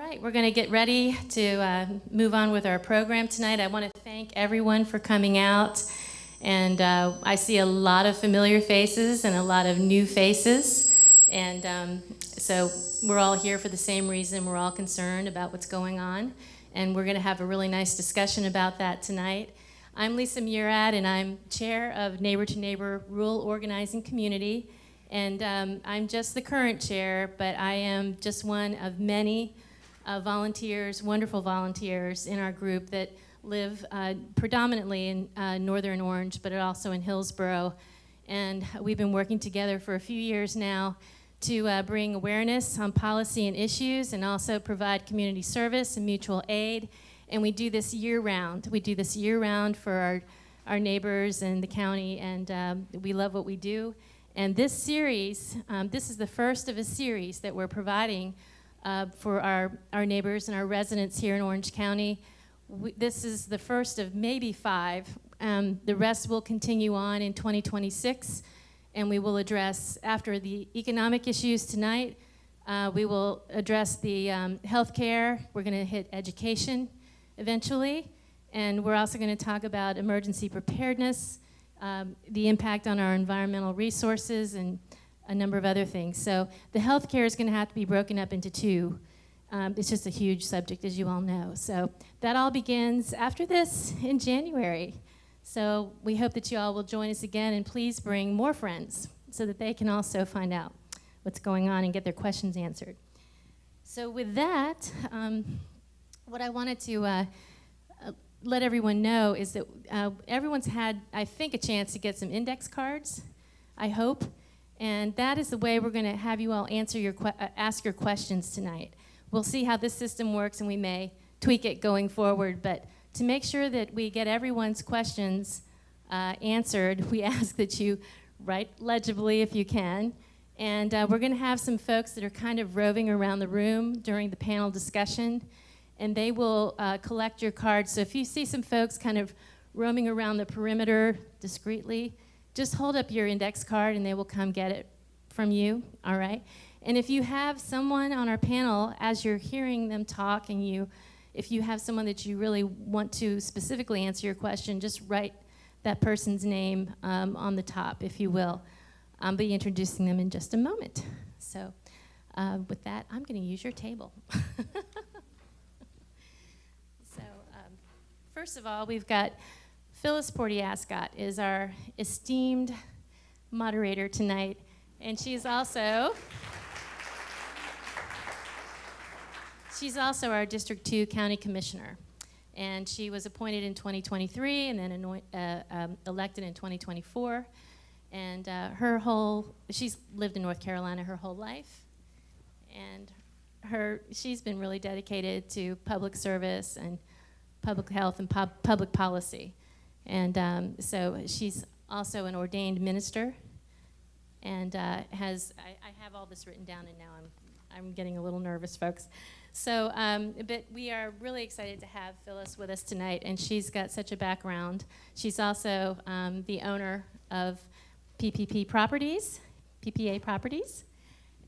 right, we're going to get ready to move on with our program tonight. I want to thank everyone for coming out. And I see a lot of familiar faces and a lot of new faces. And so we're all here for the same reason. We're all concerned about what's going on. And we're going to have a really nice discussion about that tonight. I'm Lisa Murad, and I'm chair of Neighbor to Neighbor Rural Organizing Community. And I'm just the current chair, but I am just one of many volunteers, wonderful volunteers in our group that live predominantly in northern Orange, but also in Hillsborough. And we've been working together for a few years now to bring awareness on policy and issues, and also provide community service and mutual aid. And we do this year-round. We do this year-round for our neighbors and the county, and we love what we do. And this series, this is the first of a series that we're providing for our neighbors and our residents here in Orange County. This is the first of maybe 5. The rest will continue on in 2026, and we will address, after the economic issues tonight, we will address the healthcare. We're going to hit education eventually, and we're also going to talk about emergency preparedness, the impact on our environmental resources, and a number of other things. So the healthcare is going to have to be broken up into 2. It's just a huge subject, as you all know. So that all begins after this in January. So we hope that you all will join us again, and please bring more friends so that they can also find out what's going on and get their questions answered. So with that, what I wanted to let everyone know is that everyone's had, I think, a chance to get some index cards, I hope. And that is the way we're going to have you all ask your questions tonight. We'll see how this system works, and we may tweak it going forward. But to make sure that we get everyone's questions answered, we ask that you write legibly if you can. And we're going to have some folks that are kind of roving around the room during the panel discussion, and they will collect your cards. So if you see some folks kind of roaming around the perimeter discreetly, just hold up your index card and they will come get it from you, all right? And if you have someone on our panel, as you're hearing them talk, and if you have someone that you really want to specifically answer your question, just write that person's name on the top, if you will. I'll be introducing them in just a moment. So with that, I'm going to use your table. So first of all, we've got Phyllis Porty-Ascott is our esteemed moderator tonight, and she's also our District 2 County Commissioner, and she was appointed in 2023 and then elected in 2024. And she's lived in North Carolina her whole life, and she's been really dedicated to public service and public health and public policy. And so she's also an ordained minister, and I have all this written down, and now I'm getting a little nervous, folks. So, but we are really excited to have Phyllis with us tonight, and she's got such a background. She's also the owner of PPA Properties,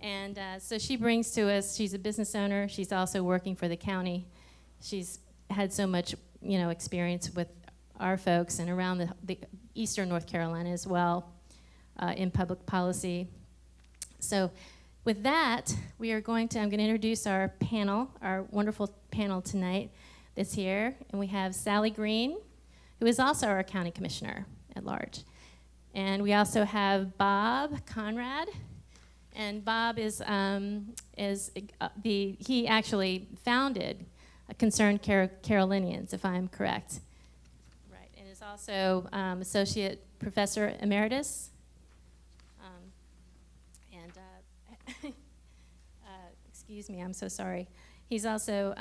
and so she brings to us, she's a business owner, she's also working for the county. She's had so much, experience with our folks and around the eastern North Carolina as well in public policy. So with that, I'm going to introduce our panel, our wonderful panel tonight that's here, and we have Sally Green, who is also our county commissioner at large. And we also have Bob Conrad, and Bob he actually founded Concerned Carolinians, if I'm correct. Right, and is also Associate Professor Emeritus. Excuse me, I'm so sorry. He's also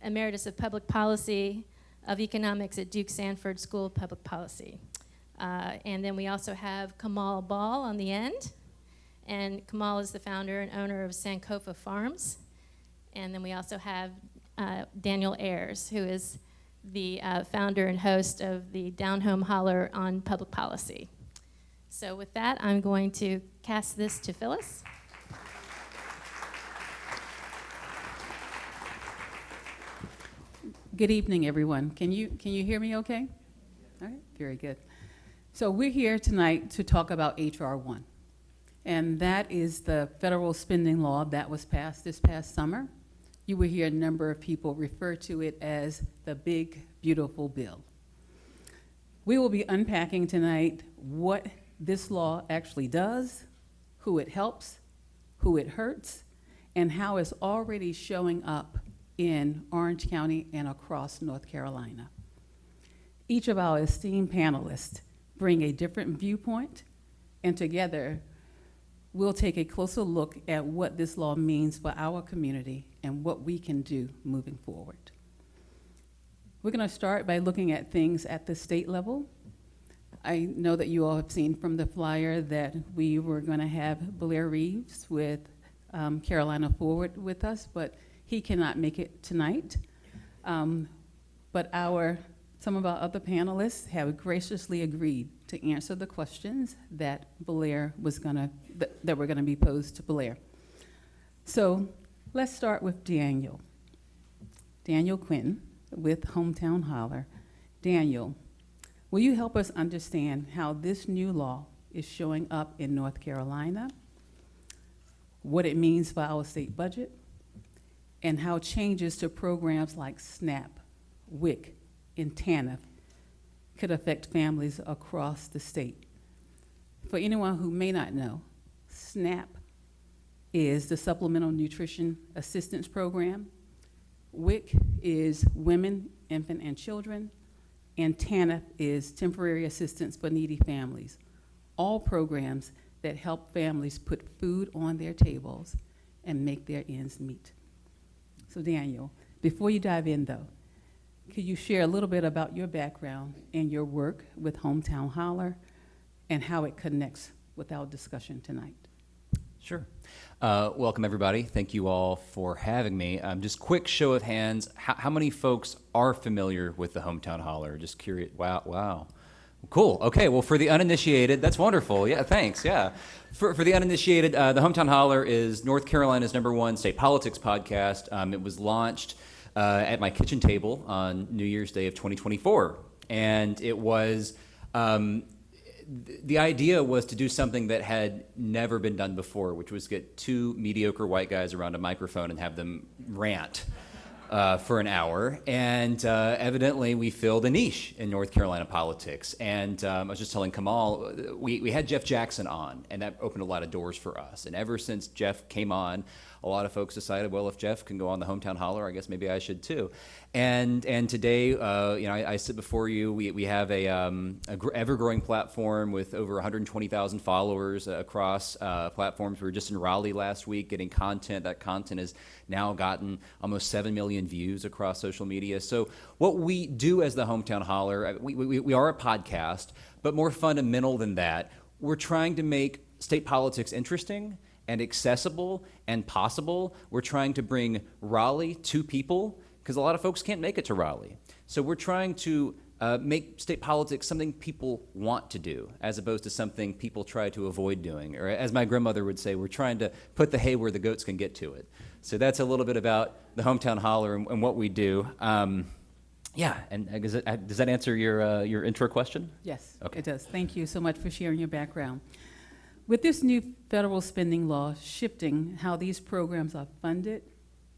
Emeritus of Public Policy of Economics at Duke Sanford School of Public Policy. And then we also have Kamal Ball on the end. And Kamal is the founder and owner of Sankofa Farms. And then we also have Daniel Ayers, who is the founder and host of the Down Home Holler on public policy. So with that, I'm going to cast this to Phyllis. Good evening, everyone. Can you hear me okay? All right, very good. So we're here tonight to talk about H.R. 1, and that is the federal spending law that was passed this past summer. You will hear a number of people refer to it as the Big, Beautiful Bill. We will be unpacking tonight what this law actually does, who it helps, who it hurts, and how it's already showing up in Orange County and across North Carolina. Each of our esteemed panelists bring a different viewpoint, and together we'll take a closer look at what this law means for our community and what we can do moving forward. We're going to start by looking at things at the state level. I know that you all have seen from the flyer that we were going to have Blair Reeves with Carolina Forward with us, but he cannot make it tonight. But some of our other panelists have graciously agreed to answer the questions that Blair that were going to be posed to Blair. So let's start with Daniel Quinn with Hometown Holler. Daniel, will you help us understand how this new law is showing up in North Carolina, what it means for our state budget, and how changes to programs like SNAP, WIC, and TANF could affect families across the state? For anyone who may not know, SNAP is the Supplemental Nutrition Assistance Program. WIC is Women, Infant, and Children, and TANF is Temporary Assistance for Needy Families. All programs that help families put food on their tables and make their ends meet. So Daniel, before you dive in though, could you share a little bit about your background and your work with Hometown Holler and how it connects with our discussion tonight? Sure. Welcome, everybody. Thank you all for having me. Just quick show of hands, how many folks are familiar with the Hometown Holler? Just curious. Wow. Cool. Okay. Well, for the uninitiated, that's wonderful. Yeah, thanks. Yeah. For the uninitiated, the Hometown Holler is North Carolina's #1 state politics podcast. It was launched at my kitchen table on New Year's Day of 2024. And it was, the idea was to do something that had never been done before, which was get two mediocre white guys around a microphone and have them rant for an hour. And evidently we filled a niche in North Carolina politics. And I was just telling Kamal, we had Jeff Jackson on, and that opened a lot of doors for us. And ever since Jeff came on, a lot of folks decided, well, if Jeff can go on the Hometown Holler, I guess maybe I should too. And today, I sit before you. We have a ever-growing platform with over 120,000 followers across platforms. We were just in Raleigh last week getting content. That content has now gotten almost 7 million views across social media. So what we do as the Hometown Holler, we are a podcast, but more fundamental than that, we're trying to make state politics interesting and accessible and possible. We're trying to bring Raleigh to people, because a lot of folks can't make it to Raleigh. So we're trying to make state politics something people want to do, as opposed to something people try to avoid doing. Or as my grandmother would say, we're trying to put the hay where the goats can get to it. So that's a little bit about the Hometown Holler and what we do. Yeah, and does that answer your intro question? Yes, Okay. It does. Thank you so much for sharing your background. With this new federal spending law shifting how these programs are funded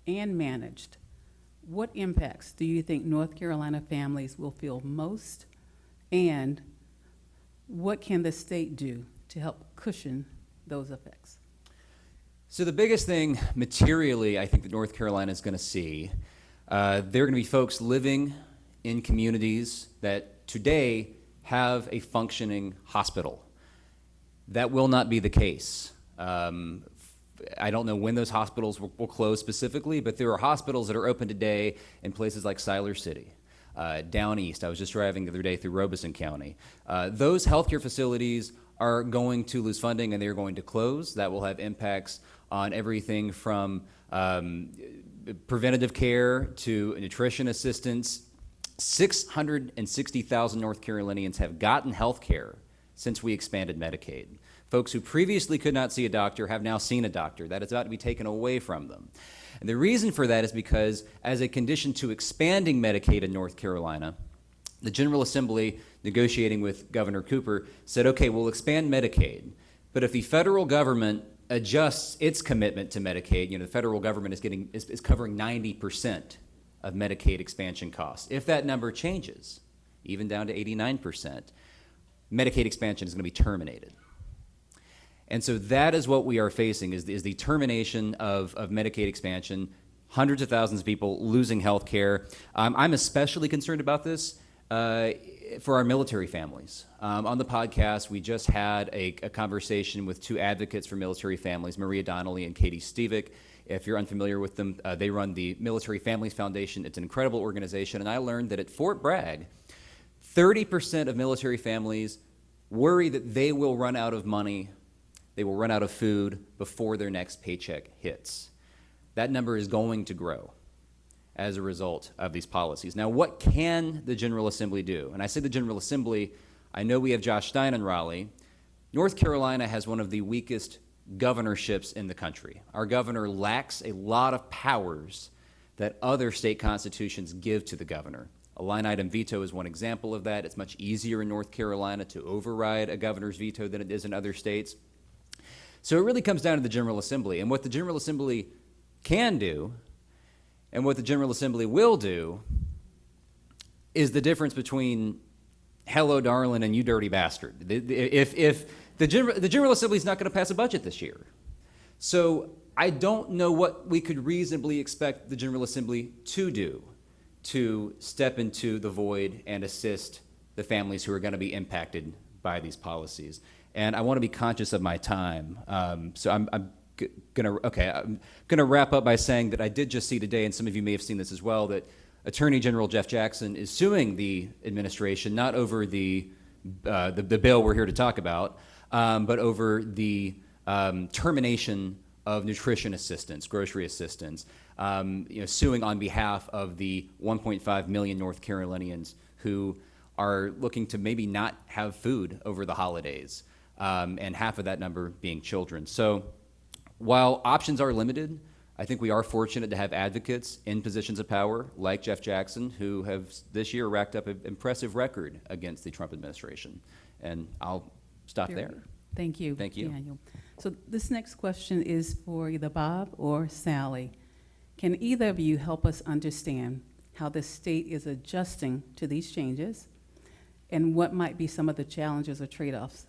and managed, what impacts do you think North Carolina families will feel most, and what can the state do to help cushion those effects? So the biggest thing materially I think that North Carolina is going to see, there are going to be folks living in communities that today have a functioning hospital. That will not be the case. I don't know when those hospitals will close specifically, but there are hospitals that are open today in places like Siler City, down east. I was just driving the other day through Robeson County. Those healthcare facilities are going to lose funding and they're going to close. That will have impacts on everything from preventative care to nutrition assistance. 660,000 North Carolinians have gotten health care since we expanded Medicaid. Folks who previously could not see a doctor have now seen a doctor. That is about to be taken away from them. And the reason for that is because as a condition to expanding Medicaid in North Carolina, the General Assembly, negotiating with Governor Cooper, said, okay, we'll expand Medicaid, but if the federal government adjusts its commitment to Medicaid, the federal government is covering 90% of Medicaid expansion costs. If that number changes, even down to 89%, Medicaid expansion is going to be terminated. And so that is what we are facing, is the termination of Medicaid expansion, hundreds of thousands of people losing health care. I'm especially concerned about this for our military families. On the podcast, we just had a conversation with two advocates for military families, Maria Donnelly and Katie Stevick. If you're unfamiliar with them, they run the Military Families Foundation. It's an incredible organization, and I learned that at Fort Bragg, 30% of military families worry that they will run out of money, they will run out of food before their next paycheck hits. That number is going to grow as a result of these policies. Now, what can the General Assembly do? And I say the General Assembly, I know we have Josh Stein in Raleigh. North Carolina has one of the weakest governorships in the country. Our governor lacks a lot of powers that other state constitutions give to the governor. A line item veto is one example of that. It's much easier in North Carolina to override a governor's veto than it is in other states. So it really comes down to the General Assembly. And what the General Assembly can do and what the General Assembly will do is the difference between hello, darling, and you dirty bastard. If the General Assembly is not going to pass a budget this year. So I don't know what we could reasonably expect the General Assembly to do to step into the void and assist the families who are going to be impacted by these policies. And I want to be conscious of my time. So I'm gonna wrap up by saying that I did just see today, and some of you may have seen this as well, that Attorney General Jeff Jackson is suing the administration, not over the bill we're here to talk about, but over the termination of nutrition assistance, grocery assistance, suing on behalf of the 1.5 million North Carolinians who are looking to maybe not have food over the holidays, and half of that number being children. So while options are limited, I think we are fortunate to have advocates in positions of power like Jeff Jackson, who have this year racked up an impressive record against the Trump administration. And I'll stop there. Thank you. Thank you. Daniel. So this next question is for either Bob or Sally. Can either of you help us understand how the state is adjusting to these changes and what might be some of the challenges or trade-offs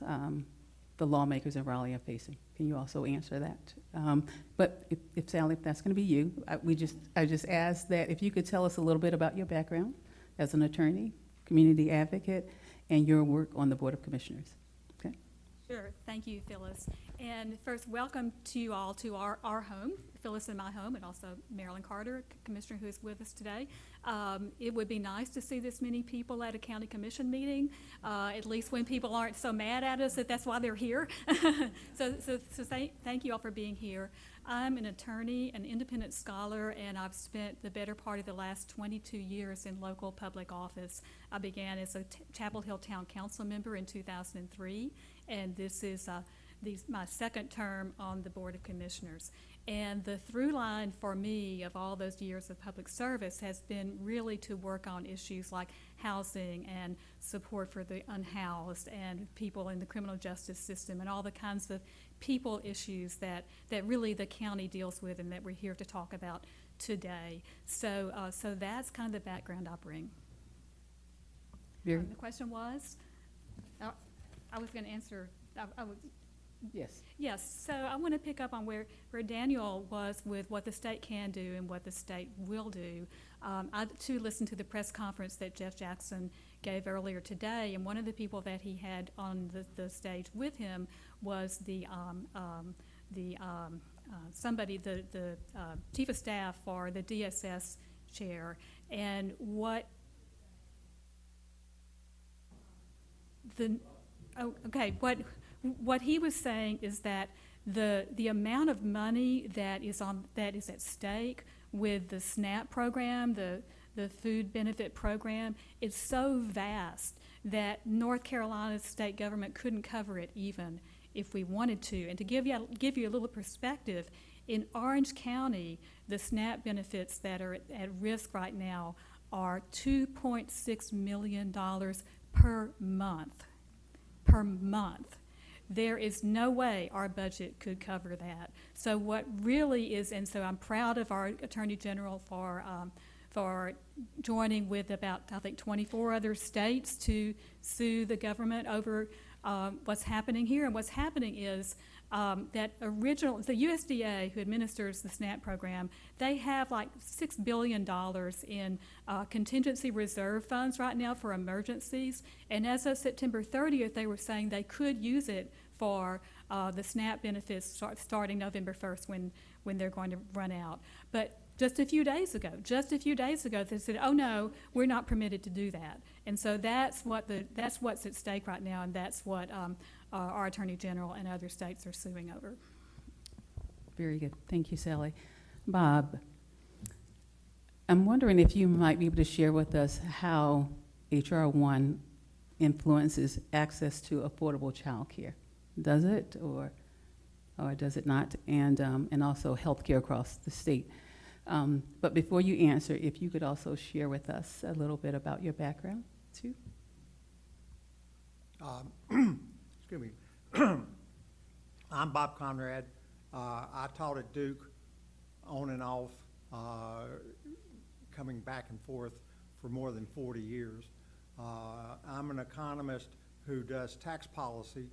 the lawmakers in Raleigh are facing? Can you also answer that? But if Sally, if that's going to be you, I just asked that if you could tell us a little bit about your background as an attorney, community advocate, and your work on the Board of Commissioners. Okay. Sure. Thank you, Phyllis. And first, welcome to you all to our home, Phyllis and my home, and also Marilyn Carter, Commissioner, who is with us today. It would be nice to see this many people at a county commission meeting, at least when people aren't so mad at us that that's why they're here. So thank you all for being here. I'm an attorney, an independent scholar, and I've spent the better part of the last 22 years in local public office. I began as a Chapel Hill Town Council member in 2003, and this is my second term on the Board of Commissioners. And the through line for me of all those years of public service has been really to work on issues like housing and support for the unhoused and people in the criminal justice system and all the kinds of people issues that really the county deals with and that we're here to talk about today. So that's kind of the background I bring. The question was? I was going to answer. Yes. Yes, so I want to pick up on where Daniel was with what the state can do and what the state will do. I, too, listened to the press conference that Jeff Jackson gave earlier today, and one of the people that he had on the stage with him was the chief of staff for the DSS chair, and what he was saying is that the amount of money that is at stake with the SNAP program, the food benefit program, is so vast that North Carolina's state government couldn't cover it even if we wanted to. And to give you a little perspective, In Orange County, the SNAP benefits that are at risk right now are $2.6 million per month. Per month. There is no way our budget could cover that. So what really is, and so I'm proud of our Attorney General for joining with about, I think, 24 other states to sue the government over what's happening here. And what's happening is the USDA, who administers the SNAP program, they have like $6 billion in contingency reserve funds right now for emergencies. And as of September 30th, they were saying they could use it for the SNAP benefits starting November 1st when they're going to run out. But just a few days ago, they said, oh no, we're not permitted to do that. And so that's what's at stake right now, and that's what our Attorney General and other states are suing over. Very good. Thank you, Sally. Bob, I'm wondering if you might be able to share with us how H.R. 1 influences access to affordable child care. Does it or does it not? And also health care across the state. But before you answer, if you could also share with us a little bit about your background, too. Excuse me. I'm Bob Conrad. I taught at Duke on and off, coming back and forth for more than 40 years. I'm an economist who does tax policy,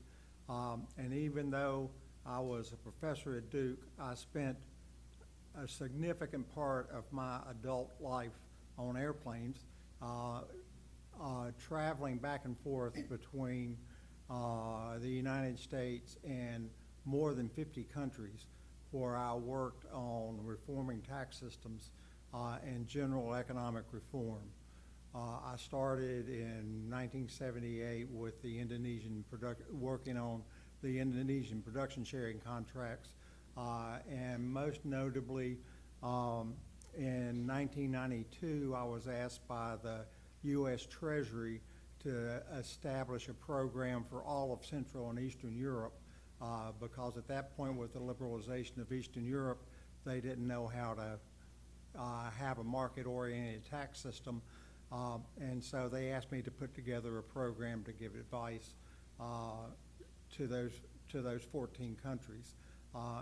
and even though I was a professor at Duke, I spent a significant part of my adult life on airplanes, traveling back and forth between the United States and more than 50 countries, where I worked on reforming tax systems and general economic reform. I started in 1978 with the working on the Indonesian production sharing contracts, and most notably, in 1992, I was asked by the U.S. Treasury to establish a program for all of Central and Eastern Europe, because at that point, with the liberalization of Eastern Europe, they didn't know how to have a market-oriented tax system, and so they asked me to put together a program to give advice to those 14 countries.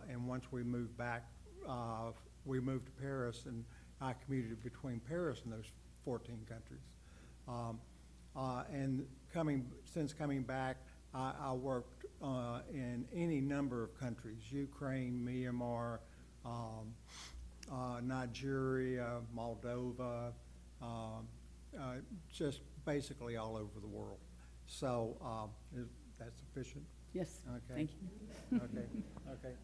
And once we moved back, we moved to Paris, and I commuted between Paris and those 14 countries. And since coming back, I worked in any number of countries: Ukraine, Myanmar, Nigeria, Moldova, just basically all over the world. So is that sufficient? Yes, Okay. thank you. Okay.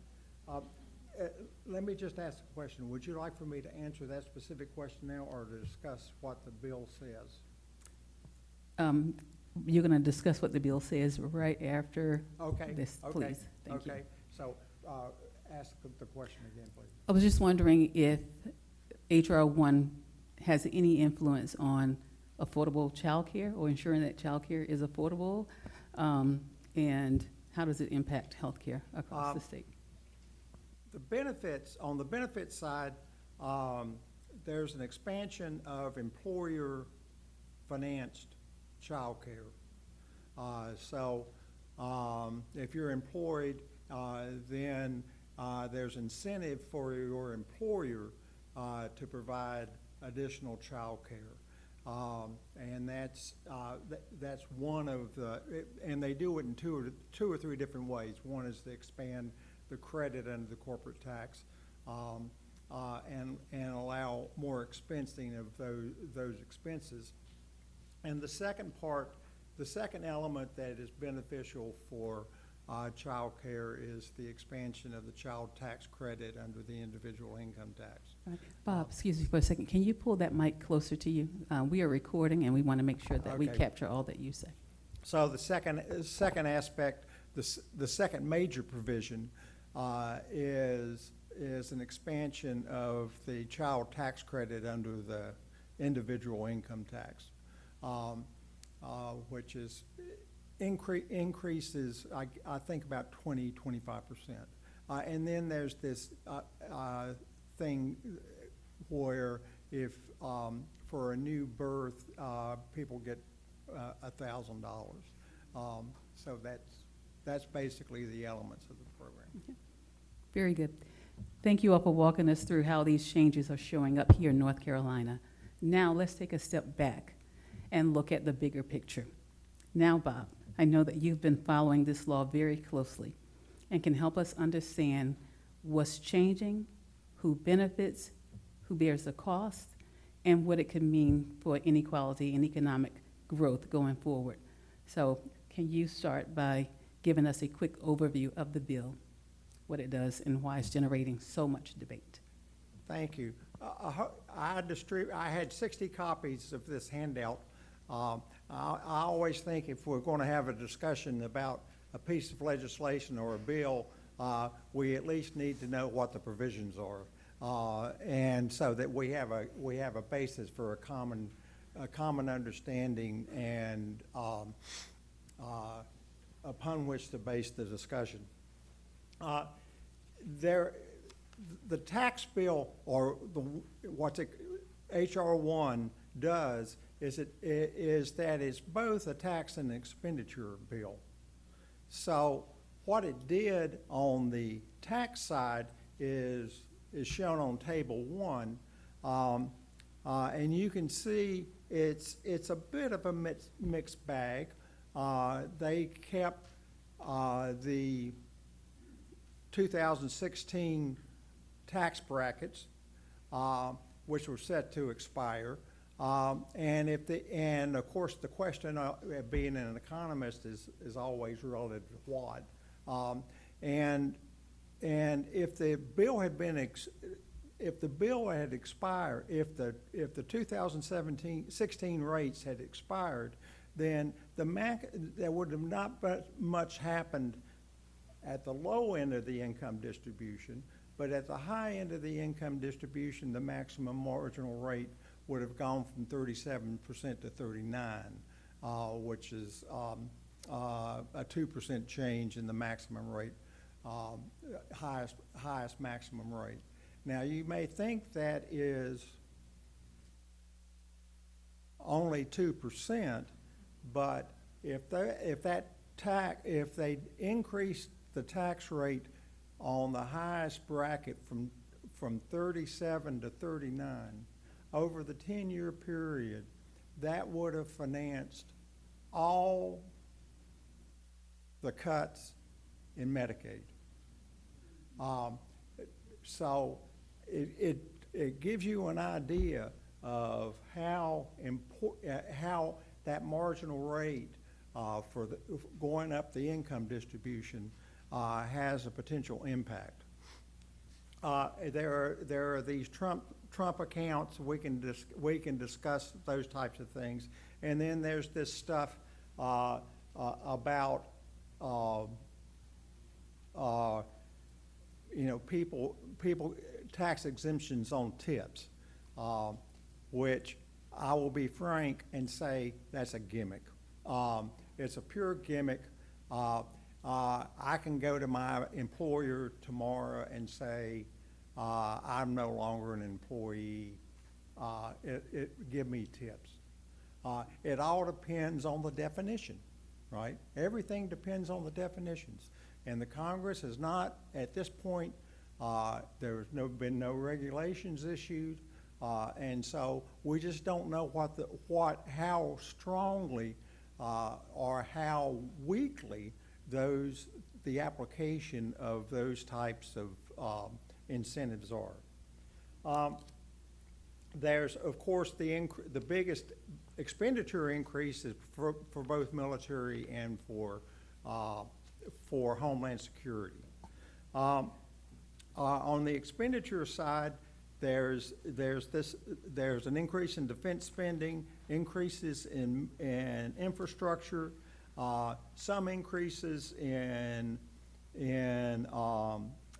Let me just ask a question. Would you like for me to answer that specific question now, or to discuss what the bill says? You're going to discuss what the bill says right after Okay. this, Okay. please. Thank you. Okay. So ask the question again, please. I was just wondering if H.R. 1 has any influence on affordable child care or ensuring that child care is affordable, and how does it impact health care across the state? The benefits, on the benefits side, there's an expansion of employer-financed child care. So if you're employed, then there's incentive for your employer to provide additional child care. And that's one of the, and they do it in two or three different ways. One is to expand the credit under the corporate tax, and allow more expensing of those expenses. And the second element that is beneficial for child care is the expansion of the child tax credit under the individual income tax. Right. Bob, excuse me for a second. Can you pull that mic closer to you? We are recording, and we want to make sure that we Okay. capture all that you say. So the second aspect, the second major provision is an expansion of the child tax credit under the individual income tax, which is increases, I think, about 25%. And then there's this thing where if, for a new birth, people get $1,000. So that's basically the elements of the program. Very good. Thank you all for walking us through how these changes are showing up here in North Carolina. Now, let's take a step back and look at the bigger picture. Now, Bob, I know that you've been following this law very closely and can help us understand what's changing, who benefits, who bears the cost, and what it could mean for inequality and economic growth going forward. So can you start by giving us a quick overview of the bill, what it does, and why it's generating so much debate? Thank you. I had 60 copies of this handout. I always think if we're going to have a discussion about a piece of legislation or a bill, we at least need to know what the provisions are, and so that we have a basis for a common understanding and upon which to base the discussion. The tax bill, or H.R. 1 does, is that it's both a tax and expenditure bill. So what it did on the tax side is shown on table 1, and you can see it's a bit of a mixed bag. They kept the 2016 tax brackets, which were set to expire. And of course the question, being an economist, is always relative to what. And if the bill had been expired, if the 2016 rates had expired, then there would have not much happened at the low end of the income distribution, but at the high end of the income distribution, the maximum marginal rate would have gone from 37% to 39%, which is a 2% change in the maximum rate, highest maximum rate. Now, you may think that is only 2%, but if they increased the tax rate on the highest bracket from 37 to 39 over the 10-year period, that would have financed all the cuts in Medicaid. So it gives you an idea of how that marginal rate for going up the income distribution has a potential impact. There are these Trump accounts. We can discuss those types of things, and then there's this stuff about people tax exemptions on tips, which I will be frank and say that's a gimmick. It's a pure gimmick. I can go to my employer tomorrow and say, I'm no longer an employee. Give me tips. It all depends on the definition, right? Everything depends on the definitions. And the Congress has not, at this point, there's been no regulations issued, and so we just don't know how strongly or how weakly the application of those types of incentives are. There's, of course, the biggest expenditure increase is for both military and for Homeland Security. On the expenditure side, there's an increase in defense spending, increases in infrastructure, some increases in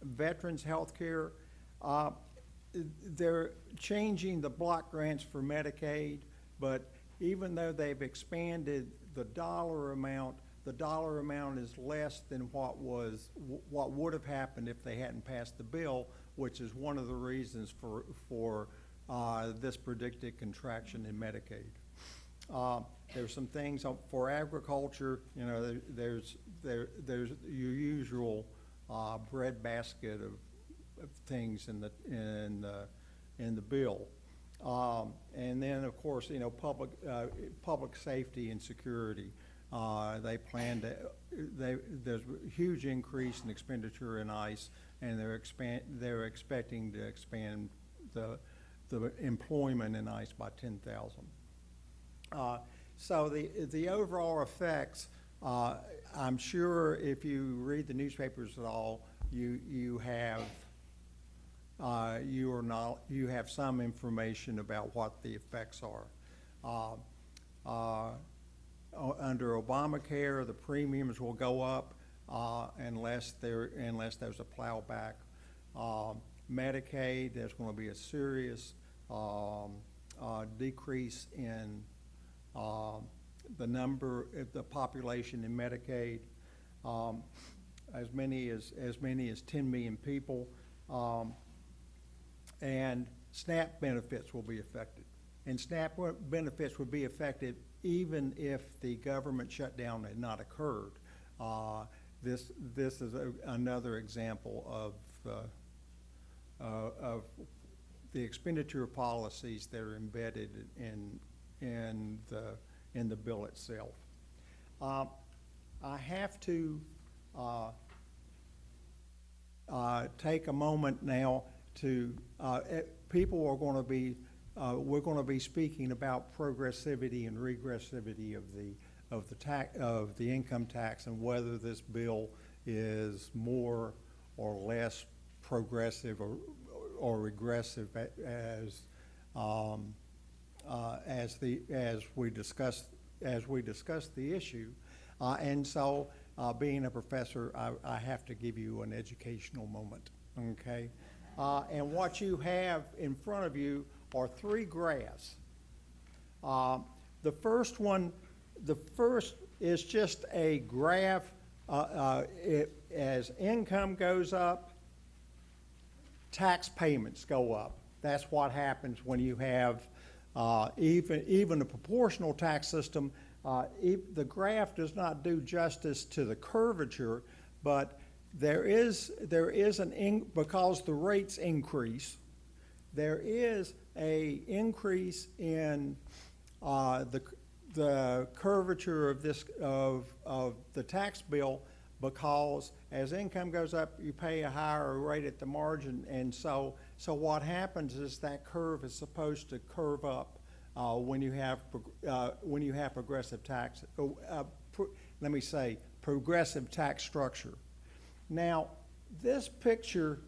veterans health care. They're changing the block grants for Medicaid, but even though they've expanded the dollar amount, the dollar amount is less than what would have happened if they hadn't passed the bill, which is one of the reasons for this predicted contraction in Medicaid. There's some things for agriculture. You know, there's your usual breadbasket of things in the bill. And then, of course, you know, public safety and security. They plan to, there's a huge increase in expenditure in ICE, and they're expecting to expand the employment in ICE by 10,000. So the overall effects, I'm sure if you read the newspapers at all, you have some information about what the effects are. Under Obamacare, the premiums will go up unless there's a plowback. Medicaid, there's going to be a serious decrease in the population in Medicaid. As many as 10 million people, and SNAP benefits will be affected. And SNAP benefits would be affected even if the government shutdown had not occurred. This is another example of the expenditure policies that are embedded in the bill itself. I have to take a moment now to people are going to be we're going to be speaking about progressivity and regressivity of the income tax, and whether this bill is more or less progressive or regressive as we discuss the issue. And so, being a professor, I have to give you an educational moment, okay? And what you have in front of you are three graphs. The first is just a graph. As income goes up, tax payments go up. That's what happens when you have even a proportional tax system. The graph does not do justice to the curvature, but there is because the rates increase, there is a increase in the curvature of the tax bill, because as income goes up, you pay a higher rate at the margin, and so what happens is that curve is supposed to curve up when you have progressive tax. Let me say progressive tax structure. Now, this picture,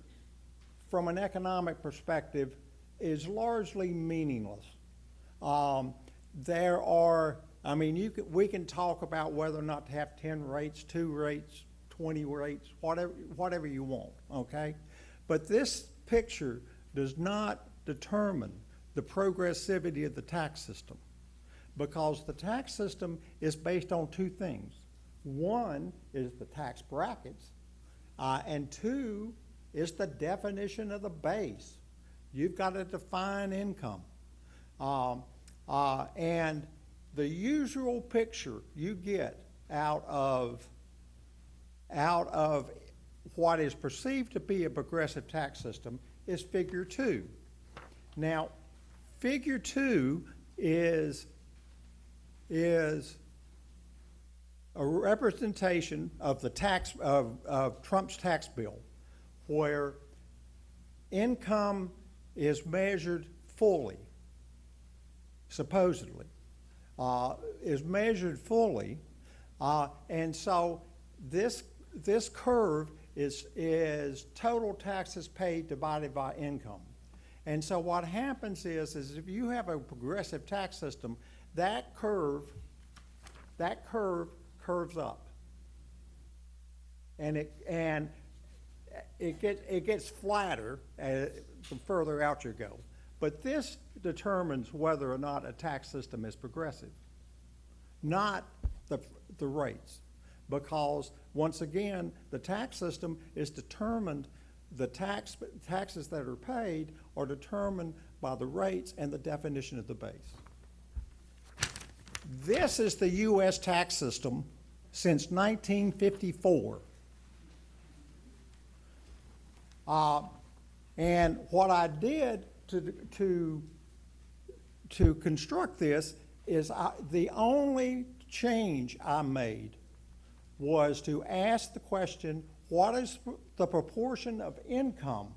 from an economic perspective, is largely meaningless. We can talk about whether or not to have 10 rates, 2 rates, 20 rates, whatever you want, okay? But this picture does not determine the progressivity of the tax system, because the tax system is based on two things. One is the tax brackets, and two is the definition of the base. You've got to define income. And the usual picture you get out of what is perceived to be a progressive tax system is Figure 2. Now, Figure 2 is a representation of of Trump's tax bill, where income is measured fully, supposedly, is measured fully, and so this curve is total taxes paid divided by income. And so what happens is if you have a progressive tax system, that curve curves up, and it gets flatter the further out you go. But this determines whether or not a tax system is progressive, not the rates. because, once again, the tax system is determined, the taxes that are paid are determined by the rates and the definition of the base. This is the U.S. tax system since 1954. And what I did to construct this is the only change I made was to ask the question, what is the proportion of income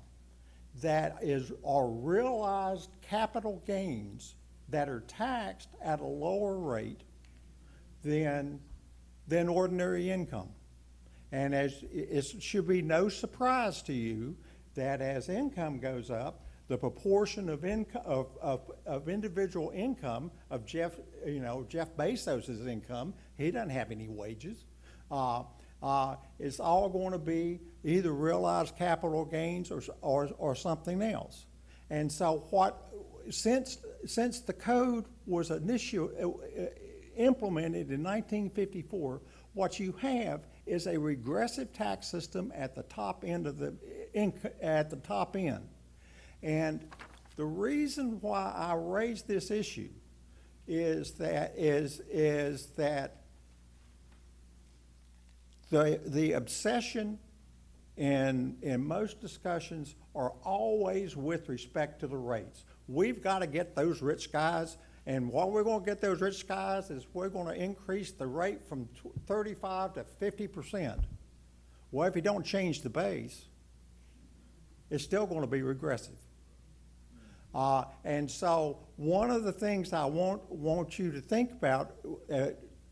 that are realized capital gains that are taxed at a lower rate than ordinary income? And it should be no surprise to you that as income goes up, the proportion of income of individual income of Jeff Bezos's income, he doesn't have any wages. It's all going to be either realized capital gains or something else. And so since the code was initially implemented in 1954, what you have is a regressive tax system at the top end of at the top end. And the reason why I raised this issue is that the obsession in most discussions are always with respect to the rates. We've got to get those rich guys, and what we're going to get those rich guys is we're going to increase the rate from 35 to 50%. Well, if you don't change the base, it's still going to be regressive. And so one of the things I want you to think about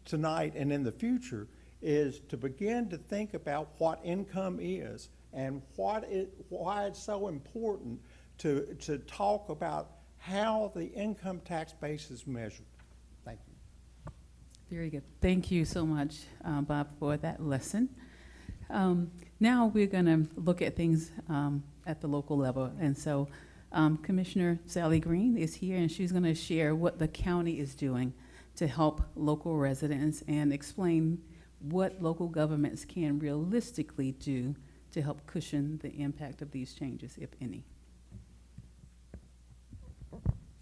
tonight and in the future is to begin to think about what income is and why it's so important to talk about how the income tax base is measured. Thank you. Very good. Thank you so much, Bob, for that lesson. Now we're going to look at things at the local level. And so Commissioner Sally Green is here, and she's going to share what the county is doing to help local residents and explain what local governments can realistically do to help cushion the impact of these changes, if any.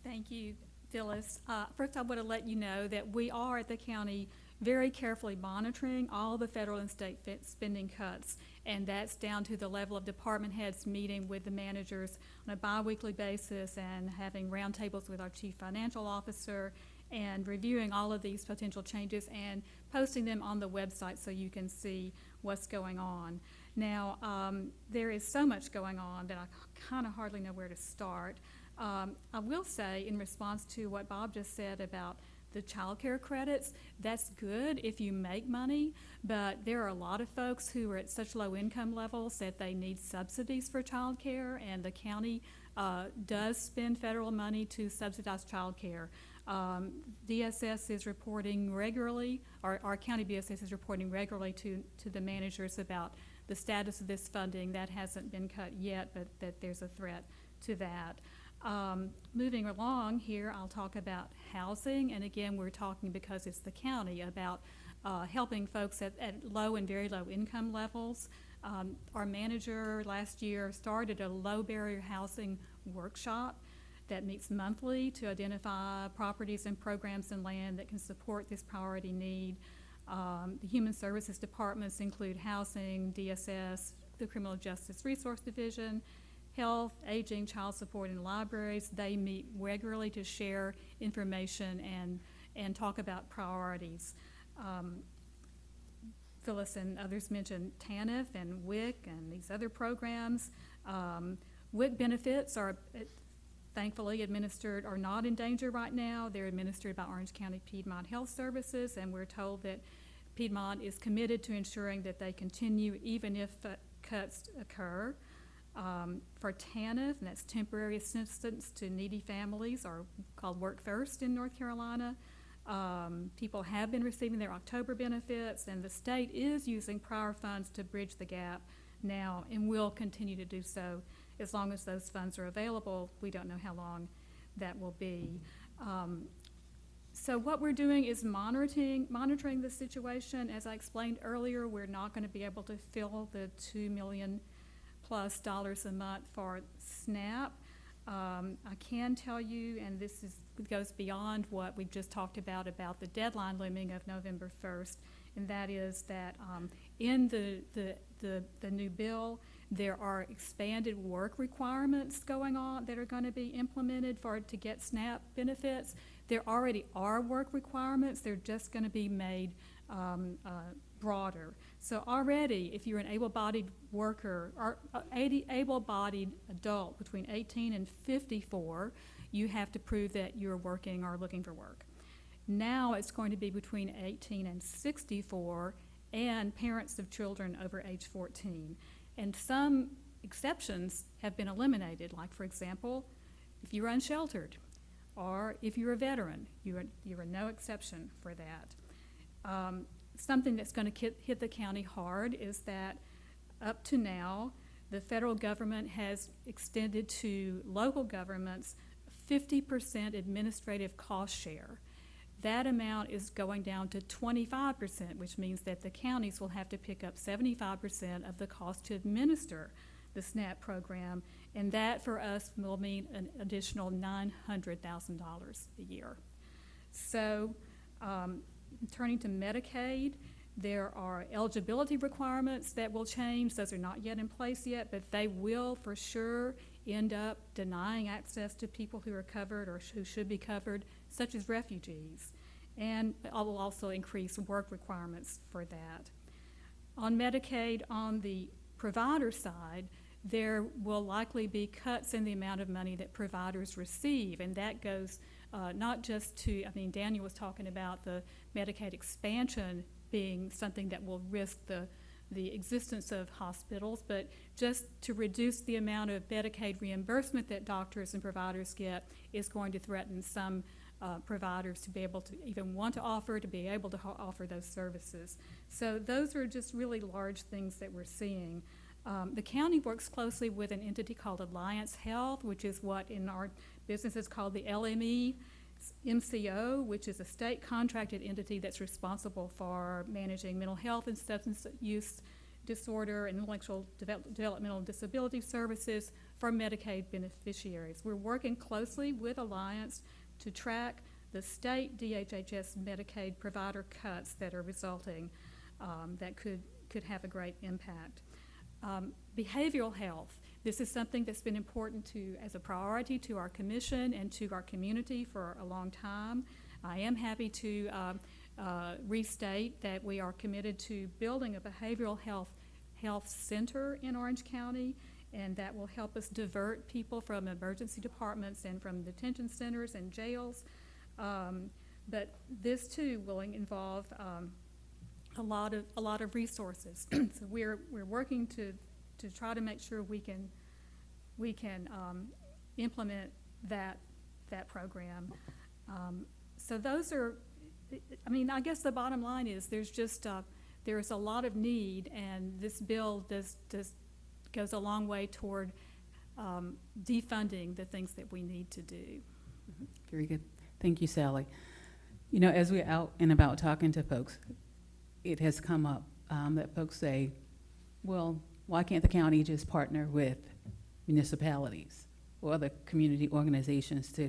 Thank you, Phyllis. First, I want to let you know that we are at the county very carefully monitoring all the federal and state spending cuts, and that's down to the level of department heads meeting with the managers on a biweekly basis and having roundtables with our chief financial officer and reviewing all of these potential changes and posting them on the website so you can see what's going on. Now, there is so much going on that I kind of hardly know where to start. I will say, in response to what Bob just said about the child care credits, that's good if you make money, but there are a lot of folks who are at such low income levels that they need subsidies for child care, and the county does spend federal money to subsidize child care. DSS is reporting regularly, our county DSS is reporting regularly to the managers about the status of this funding. That hasn't been cut yet, but that there's a threat to that. Moving along here, I'll talk about housing, and again, we're talking, because it's the county, about helping folks at low and very low income levels. Our manager last year started a low barrier housing workshop that meets monthly to identify properties and programs and land that can support this priority need. The human services departments include housing, DSS, the Criminal Justice Resource Division, health, aging, child support, and libraries. They meet regularly to share information and talk about priorities. Phyllis and others mentioned TANF and WIC and these other programs. WIC benefits are thankfully administered, are not in danger right now. They're administered by Orange County Piedmont Health Services, and we're told that Piedmont is committed to ensuring that they continue even if cuts occur. For TANF, and that's temporary assistance to needy families, or called Work First in North Carolina. People have been receiving their October benefits, and the state is using prior funds to bridge the gap now and will continue to do so as long as those funds are available. We don't know how long that will be. So what we're doing is monitoring the situation. As I explained earlier, we're not going to be able to fill the $2 million plus a month for SNAP. I can tell you, and goes beyond what we've just talked about the deadline looming of November 1st, and that is that in the new bill, there are expanded work requirements going on that are going to be implemented to get SNAP benefits. There already are work requirements. They're just going to be made broader. So already, if you're an able-bodied worker or able-bodied adult between 18 and 54, you have to prove that you're working or looking for work. Now it's going to be between 18 and 64 and parents of children over age 14. And some exceptions have been eliminated, like, for example, if you're unsheltered or if you're a veteran, you are no exception for that. Something that's going to hit the county hard is that up to now, the federal government has extended to local governments 50% administrative cost share. That amount is going down to 25%, which means that the counties will have to pick up 75% of the cost to administer the SNAP program, and that for us will mean an additional $900,000 a year. So turning to Medicaid, there are eligibility requirements that will change. Those are not yet in place yet, but they will for sure end up denying access to people who are covered or who should be covered, such as refugees. And it will also increase work requirements for that. On Medicaid, on the provider side, there will likely be cuts in the amount of money that providers receive, and that goes not just to, Daniel was talking about the Medicaid expansion being something that will risk the existence of hospitals, but just to reduce the amount of Medicaid reimbursement that doctors and providers get is going to threaten some providers to be able to even want to offer, to be able to offer those services. So those are just really large things that we're seeing. The county works closely with an entity called Alliance Health, which is what in our business is called the LME MCO, which is a state contracted entity that's responsible for managing mental health and substance use disorder and intellectual developmental disability services for Medicaid beneficiaries. We're working closely with Alliance to track the state DHHS Medicaid provider cuts that are resulting that could have a great impact. Behavioral health. This is something that's been important as a priority to our commission and to our community for a long time. I am happy to restate that we are committed to building a behavioral health center in Orange County, and that will help us divert people from emergency departments and from detention centers and jails. But this too will involve a lot of resources. So we're working to try to make sure we can implement that program. So those are, I guess the bottom line is there's a lot of need, and this bill goes a long way toward defunding the things that we need to do. Very good. Thank you, Sally. As we're out and about talking to folks, it has come up that folks say, well, why can't the county just partner with municipalities or other community organizations to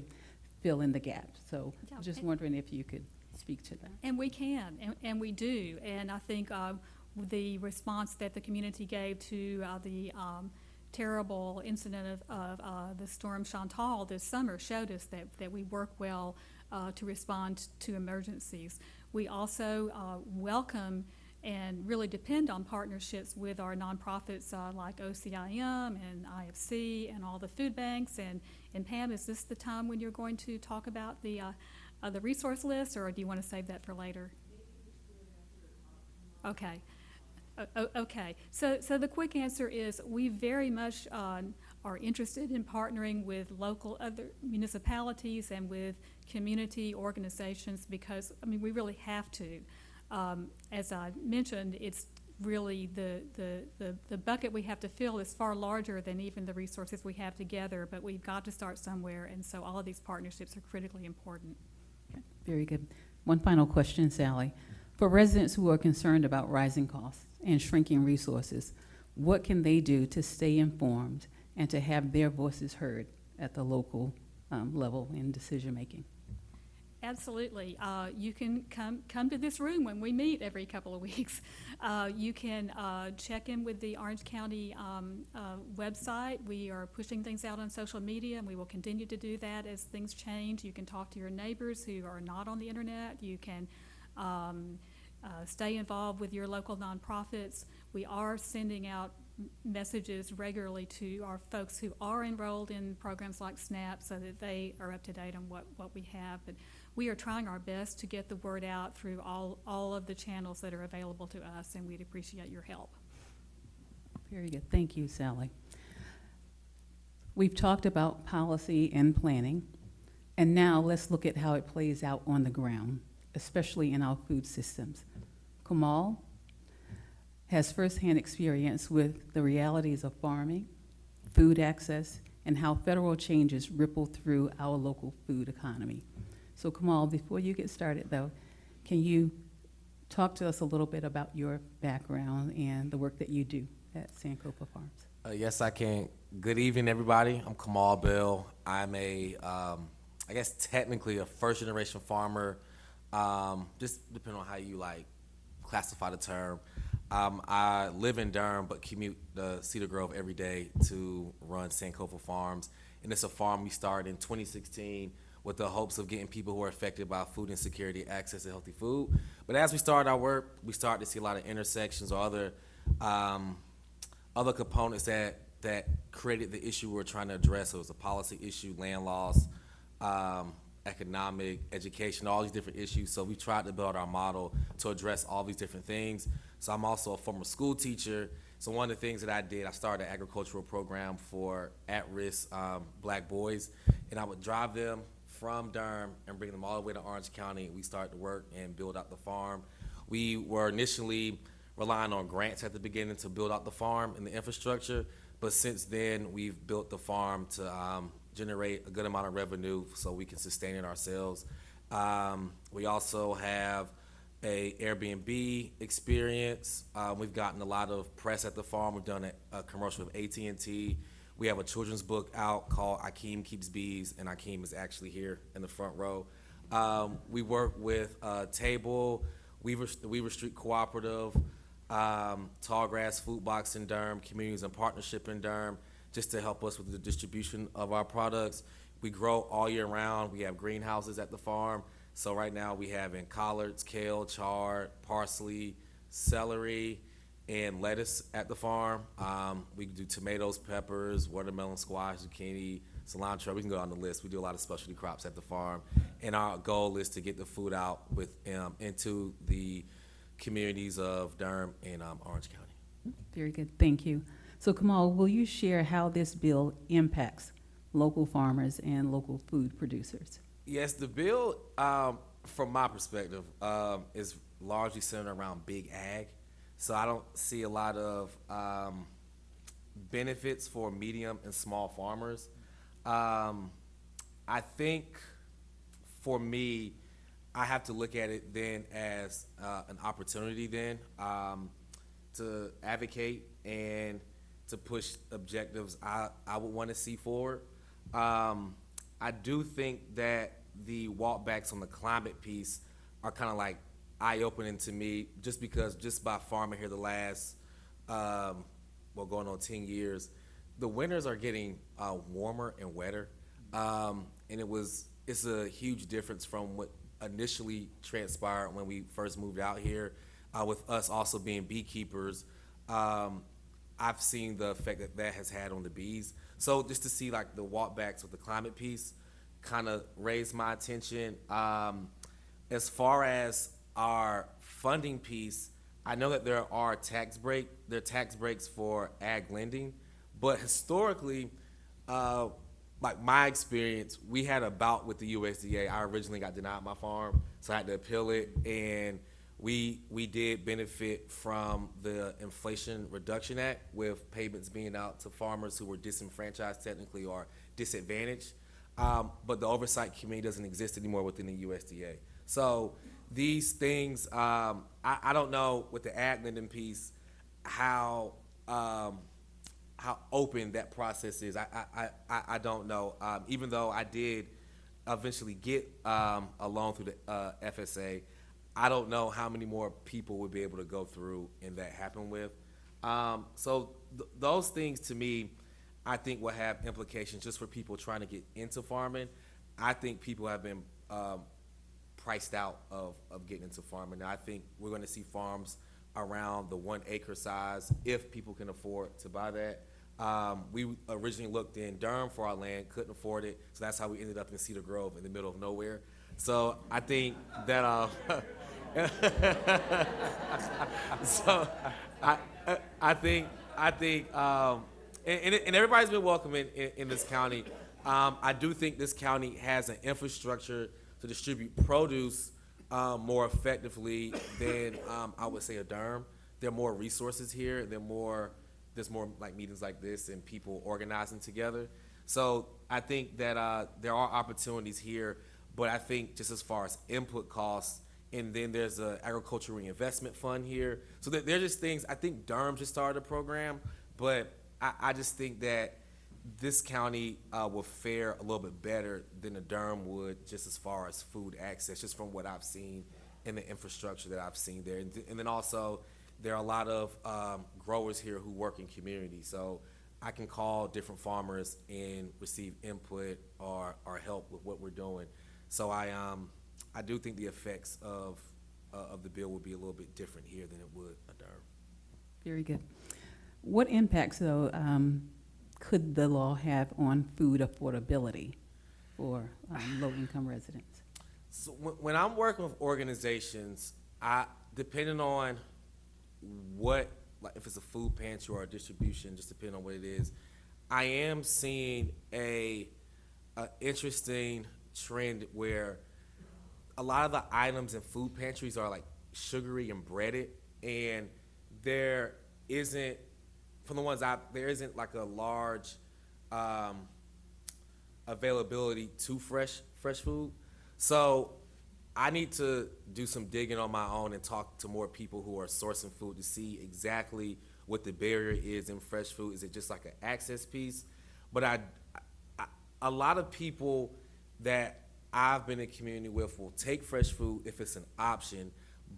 fill in the gaps? So Yeah, I'm just wondering if you could speak to that. And we can, and we do. And I think the response that the community gave to the terrible incident of the storm Chantal this summer showed us that we work well to respond to emergencies. We also welcome and really depend on partnerships with our nonprofits like OCIM and IFC and all the food banks. And Pam, is this the time when you're going to talk about the resource list, or do you want to save that for later? Okay. Okay. So the quick answer is we very much are interested in partnering with local other municipalities and with community organizations because, we really have to. As I mentioned, it's really the bucket we have to fill is far larger than even the resources we have together, but we've got to start somewhere, and so all of these partnerships are critically important. Very good. One final question, Sally. For residents who are concerned about rising costs and shrinking resources, what can they do to stay informed and to have their voices heard at the local level in decision-making? Absolutely. You can come to this room when we meet every couple of weeks. You can check in with the Orange County website. We are pushing things out on social media, and we will continue to do that as things change. You can talk to your neighbors who are not on the internet. You can stay involved with your local nonprofits. We are sending out messages regularly to our folks who are enrolled in programs like SNAP so that they are up to date on what we have. But we are trying our best to get the word out through all of the channels that are available to us, and we'd appreciate your help. Very good. Thank you, Sally. We've talked about policy and planning, and now let's look at how it plays out on the ground, especially in our food systems. Kamal has firsthand experience with the realities of farming, food access, and how federal changes ripple through our local food economy. So Kamal, before you get started though, can you talk to us a little bit about your background and the work that you do at Sankofa Farms? Yes, I can. Good evening, everybody. I'm Kamal Bell. I'm I guess technically a first-generation farmer, just depending on how you classify the term. I live in Durham, but commute to Cedar Grove every day to run Sankofa Farms. And it's a farm we started in 2016 with the hopes of getting people who are affected by food insecurity access to healthy food. But as we started our work, we started to see a lot of intersections or other components that created the issue we were trying to address. So it was a policy issue, land loss, economic, education, all these different issues. So we tried to build our model to address all these different things. So I'm also a former school teacher. So one of the things that I did, I started an agricultural program for at-risk black boys, and I would drive them from Durham and bring them all the way to Orange County. We started to work and build out the farm. We were initially relying on grants at the beginning to build out the farm and the infrastructure, but since then we've built the farm to generate a good amount of revenue so we can sustain it ourselves. We also have a Airbnb experience. We've gotten a lot of press at the farm. We've done a commercial with AT&T. We have a children's book out called Akeem Keeps Bees, and Akeem is actually here in the front row. We work with Table, Weaver Street Cooperative, Tallgrass Food Box in Durham, Communities in Partnership in Durham, just to help us with the distribution of our products. We grow all year round. We have greenhouses at the farm. So right now we have in collards, kale, chard, parsley, celery, and lettuce at the farm. We do tomatoes, peppers, watermelon, squash, zucchini, cilantro. We can go on the list. We do a lot of specialty crops at the farm. And our goal is to get the food out into the communities of Durham and Orange County. Very good. Thank you. So Kamal, will you share how this bill impacts local farmers and local food producers? Yes, the bill, from my perspective, is largely centered around big ag. So I don't see a lot of benefits for medium and small farmers. I think for me, I have to look at it then as an opportunity then to advocate and to push objectives I would want to see forward. I do think that the walkbacks on the climate piece are kind of like eye-opening to me, just because just by farming here the last, going on 10 years, the winters are getting warmer and wetter, and it's a huge difference from what initially transpired when we first moved out here. With us also being beekeepers, I've seen the effect that has had on the bees. So just to see like the walkbacks with the climate piece kind of raised my attention. As far as our funding piece, I know that there are tax breaks for ag lending, but historically, like my experience, we had a bout with the USDA. I originally got denied my farm, so I had to appeal it, and we did benefit from the Inflation Reduction Act with payments being out to farmers who were disenfranchised technically or disadvantaged. but the oversight committee doesn't exist anymore within the USDA. So these things, I don't know with the ag lending piece how open that process is. I don't know. Even though I did eventually get a loan through the FSA, I don't know how many more people would be able to go through and that happen with. So those things to me, I think will have implications just for people trying to get into farming. I think people have been priced out of getting into farming. Now, I think we're going to see farms around the 1 acre size if people can afford to buy that. We originally looked in Durham for our land, couldn't afford it, so that's how we ended up in Cedar Grove in the middle of nowhere. So I think that so I think and everybody's been welcome in this county. I do think this county has an infrastructure to distribute produce more effectively than I would say a Durham. There are more resources here. There's more like meetings like this and people organizing together. So I think that there are opportunities here, but I think just as far as input costs, and then there's a agricultural reinvestment fund here. So they're just things. I think Durham just started a program, but I just think that this county will fare a little bit better than the Durham would just as far as food access, just from what I've seen in the infrastructure that I've seen there. And then also there are a lot of growers here who work in communities. So I can call different farmers and receive input or help with what we're doing. So I do think the effects of the bill will be a little bit different here than it would a Durham. Very good. What impacts, though, could the law have on food affordability for low-income residents? So when I'm working with organizations, depending on what, like if it's a food pantry or a distribution, just depending on what it is, I am seeing a interesting trend where a lot of the items in food pantries are like sugary and breaded, and there isn't, from the ones there isn't like a large availability to fresh food. So I need to do some digging on my own and talk to more people who are sourcing food to see exactly what the barrier is in fresh food. Is it just like an access piece? But a lot of people that I've been in community with will take fresh food if it's an option,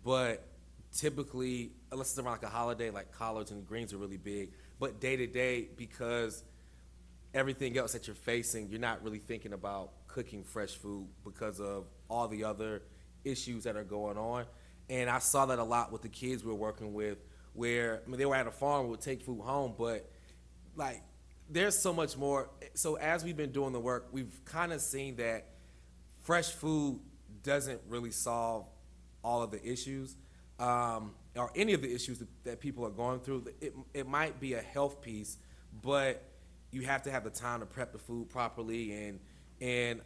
but typically, unless it's around like a holiday, like collards and greens are really big, but day to day, because everything else that you're facing, you're not really thinking about cooking fresh food because of all the other issues that are going on. And I saw that a lot with the kids we were working with, where, I mean, they were at a farm, we would take food home, but like, there's so much more. So as we've been doing the work, we've kind of seen that fresh food doesn't really solve all of the issues, or any of the issues that people are going through. It might be a health piece, but you have to have the time to prep the food properly and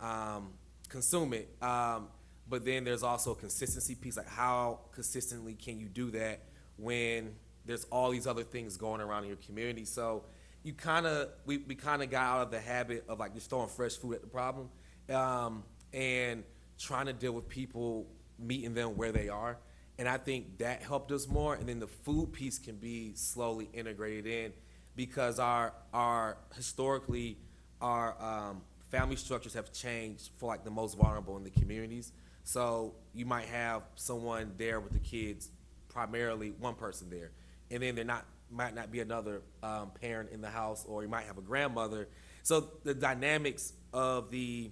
consume it. But then there's also a consistency piece, like how consistently can you do that when there's all these other things going around in your community. So we kind of got out of the habit of like just throwing fresh food at the problem, and trying to deal with people, meeting them where they are. And I think that helped us more. And then the food piece can be slowly integrated in, because our historically our family structures have changed for like the most vulnerable in the communities. So you might have someone there with the kids, primarily one person there, and then might not be another parent in the house, or you might have a grandmother. So the dynamics of the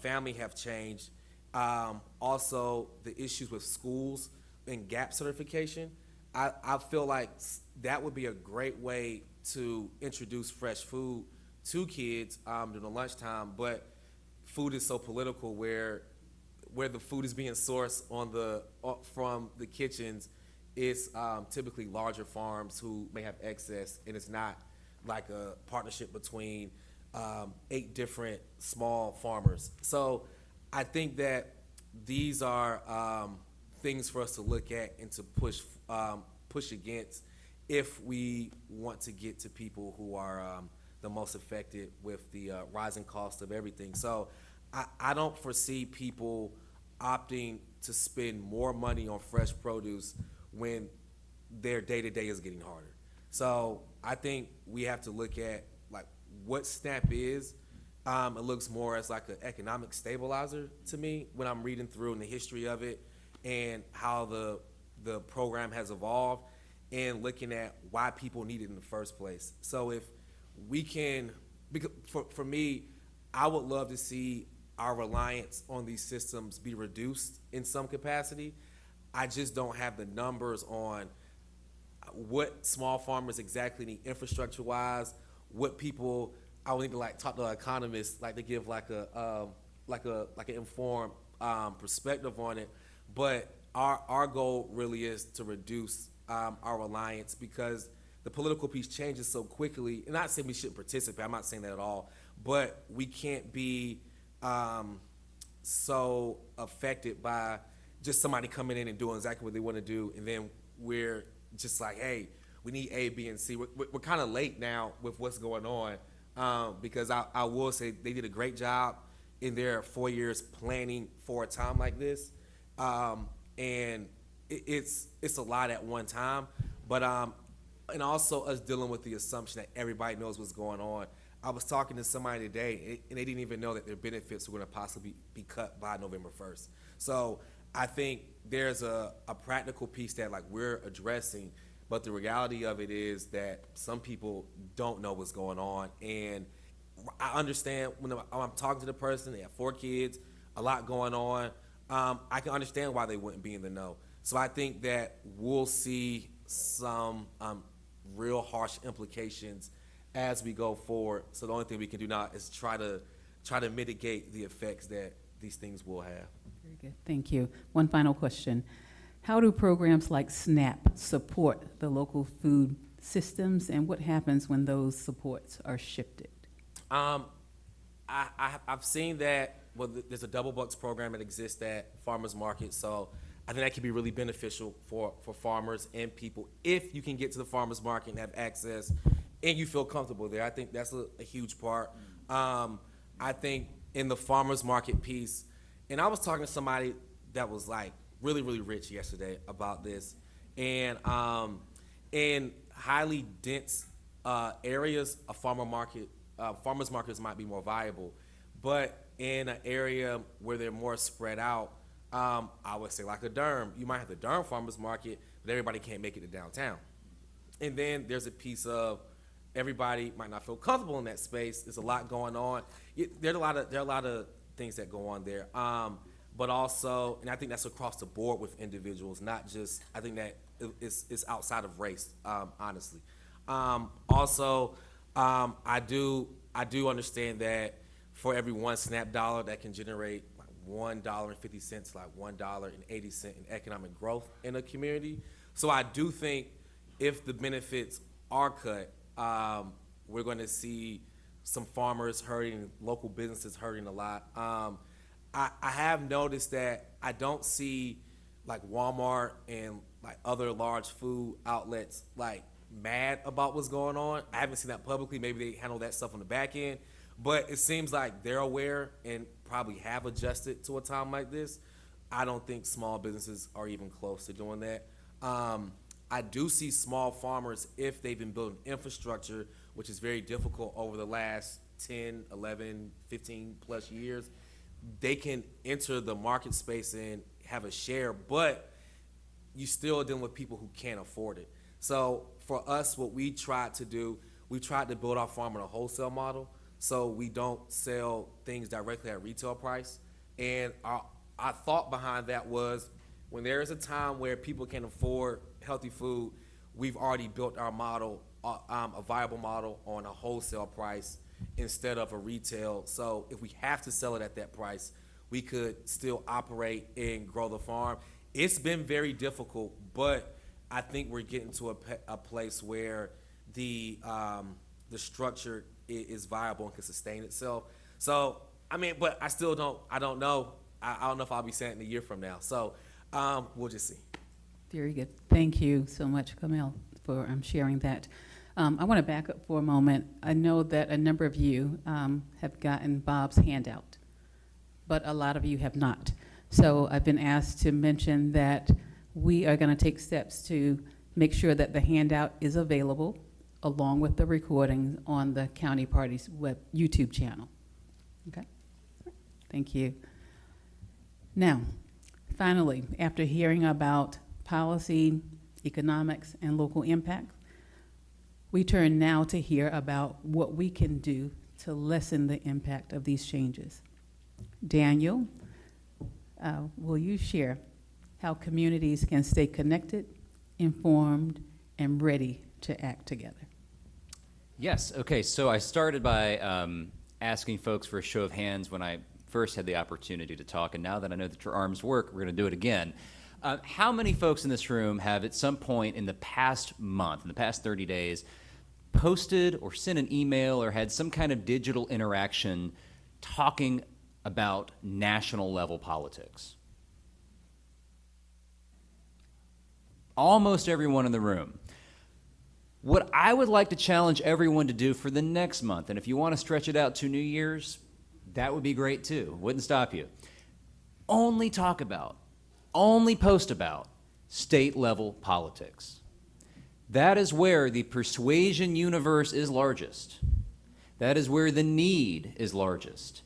family have changed. Also, the issues with schools and gap certification. I feel like that would be a great way to introduce fresh food to kids during the lunchtime. But food is so political, where the food is being sourced from the kitchens, it's typically larger farms who may have excess, and it's not like a partnership between 8 different small farmers. So I think that these are things for us to look at and to push against if we want to get to people who are the most affected with the rising cost of everything. So I don't foresee people opting to spend more money on fresh produce when their day-to-day is getting harder. So I think we have to look at like what SNAP is. It looks more as like an economic stabilizer to me when I'm reading through in the history of it and how the program has evolved and looking at why people need it in the first place. So if we can, because for me, I would love to see our reliance on these systems be reduced in some capacity. I just don't have the numbers on what small farmers exactly need infrastructure-wise, what people, I would need to like talk to economists, like to give like an informed perspective on it. But our goal really is to reduce our reliance because the political piece changes so quickly. And not saying we shouldn't participate, I'm not saying that at all, but we can't be so affected by just somebody coming in and doing exactly what they want to do, and then we're just like, hey, we need A, B, and C. We're kind of late now with what's going on because I will say they did a great job in their 4 years planning for a time like this, and it's a lot at one time, but and also us dealing with the assumption that everybody knows what's going on. I was talking to somebody today, and they didn't even know that their benefits were going to possibly be cut by November 1st. So I think there's a practical piece that like we're addressing, but the reality of it is that some people don't know what's going on. And I understand when I'm talking to the person, they have 4 kids, a lot going on. I can understand why they wouldn't be in the know. So I think that we'll see some real harsh implications as we go forward. So the only thing we can do now is try to mitigate the effects that these things will have. Very good, thank you. One final question. How do programs like SNAP support the local food systems, and what happens when those supports are shifted? I've seen that, well, there's a double bucks program that exists at farmers markets, so I think that could be really beneficial for farmers and people if you can get to the farmers market and have access and you feel comfortable there. I think that's a huge part. I think in the farmers market piece, and I was talking to somebody that was like really, really rich yesterday about this, and in highly dense areas, farmers markets might be more viable, but in an area where they're more spread out, I would say like a Durham, you might have the Durham farmers market, but everybody can't make it to downtown. And then there's a piece of everybody might not feel comfortable in that space. There's a lot going on. There are a lot of things that go on there. But also, and I think that's across the board with individuals, not just, I think that it's outside of race, honestly. Also, I do understand that for every one SNAP dollar that can generate like $1.50, like $1.80 in economic growth in a community. So I do think if the benefits are cut, we're going to see some farmers hurting, local businesses hurting a lot. I have noticed that I don't see like Walmart and like other large food outlets like mad about what's going on. I haven't seen that publicly. Maybe they handle that stuff on the back end, but it seems like they're aware and probably have adjusted to a time like this. I don't think small businesses are even close to doing that. I do see small farmers, if they've been building infrastructure, which is very difficult over the last 10, 11, 15 plus years, they can enter the market space and have a share, but you still dealing with people who can't afford it. So for us, what we tried to do, we tried to build our farm on a wholesale model, so we don't sell things directly at retail price. And our thought behind that was, when there is a time where people can afford healthy food, we've already built our model, a viable model on a wholesale price instead of a retail. So if we have to sell it at that price, we could still operate and grow the farm. It's been very difficult, but I think we're getting to a place where the structure is viable and can sustain itself. So, I mean, but I don't know. I don't know if I'll be saying it in a year from now. So we'll just see. Very good. Thank you so much, Camille, for sharing that. I want to back up for a moment. I know that a number of you have gotten Bob's handout, but a lot of you have not. So I've been asked to mention that we are going to take steps to make sure that the handout is available along with the recordings on the County Party's web YouTube channel. Okay? Thank you. Now, finally, after hearing about policy, economics, and local impact, we turn now to hear about what we can do to lessen the impact of these changes. Daniel, will you share how communities can stay connected, informed, and ready to act together? Yes, okay, so I started by asking folks for a show of hands when I first had the opportunity to talk, and now that I know that your arms work, we're going to do it again. How many folks in this room have at some point in the past month, in the past 30 days, posted or sent an email or had some kind of digital interaction talking about national level politics? Almost everyone in the room. What I would like to challenge everyone to do for the next month, and if you want to stretch it out to New Year's, that would be great too. Wouldn't stop you. Only talk about, only post about state level politics. That is where the persuasion universe is largest. That is where the need is largest.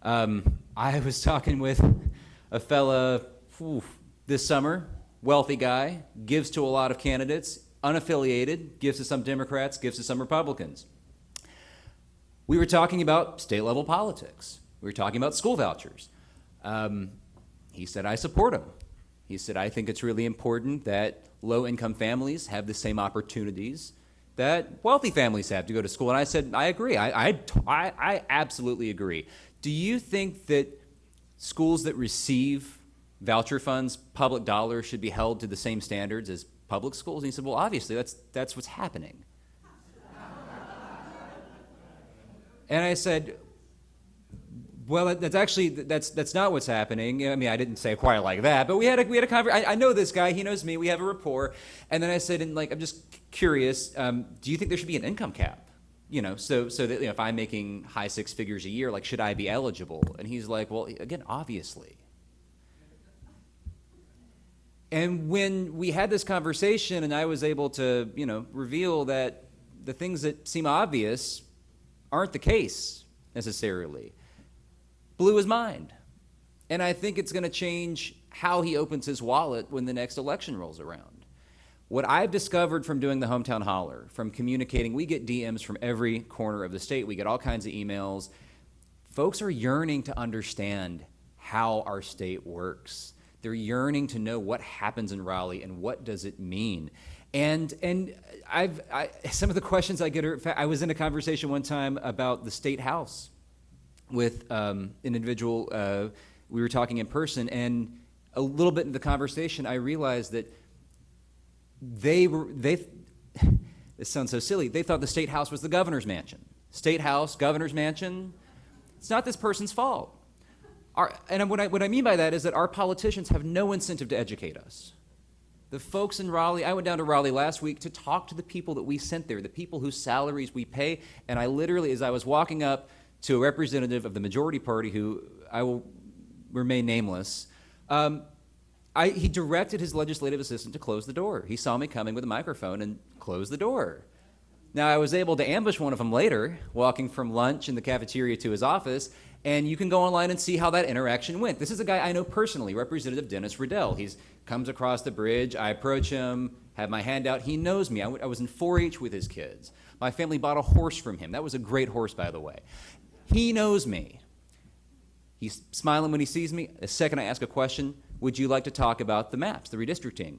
I was talking with a fella this summer, wealthy guy, gives to a lot of candidates, unaffiliated, gives to some Democrats, gives to some Republicans. We were talking about state level politics. We were talking about school vouchers. He said, I support them. He said, I think it's really important that low-income families have the same opportunities that wealthy families have to go to school. And I said, I agree. I absolutely agree. Do you think that schools that receive voucher funds, public dollars, should be held to the same standards as public schools? And he said, well, obviously, that's what's happening. And I said, well, that's not what's happening. I mean, I didn't say it quite like that, but we had a conversation. I know this guy, he knows me, we have a rapport. And then I said, I'm just curious, do you think there should be an income cap? So that if I'm making high six figures a year, should I be eligible? And he's like, well, again, obviously. And when we had this conversation and I was able to, reveal that the things that seem obvious aren't the case necessarily, blew his mind. And I think it's going to change how he opens his wallet when the next election rolls around. What I've discovered from doing the Hometown Holler, from communicating, we get DMs from every corner of the state. We get all kinds of emails. Folks are yearning to understand how our state works. They're yearning to know what happens in Raleigh and what does it mean. And some of the questions I get are, in fact, I was in a conversation one time about the State House with an individual. We were talking in person, and a little bit in the conversation, I realized that this sounds so silly, they thought the State House was the governor's mansion. State House, governor's mansion, it's not this person's fault. And what I mean by that is that our politicians have no incentive to educate us. The folks in Raleigh, I went down to Raleigh last week to talk to the people that we sent there, the people whose salaries we pay, and I literally, as I was walking up to a representative of the majority party, who I will remain nameless, he directed his legislative assistant to close the door. He saw me coming with a microphone and closed the door. Now, I was able to ambush one of them later, walking from lunch in the cafeteria to his office, and you can go online and see how that interaction went. This is a guy I know personally, Representative Dennis Riddell. He comes across the bridge. I approach him, have my hand out. He knows me. I was in 4-H with his kids. My family bought a horse from him. That was a great horse, by the way. He knows me. He's smiling when he sees me. The second I ask a question, would you like to talk about the maps, the redistricting?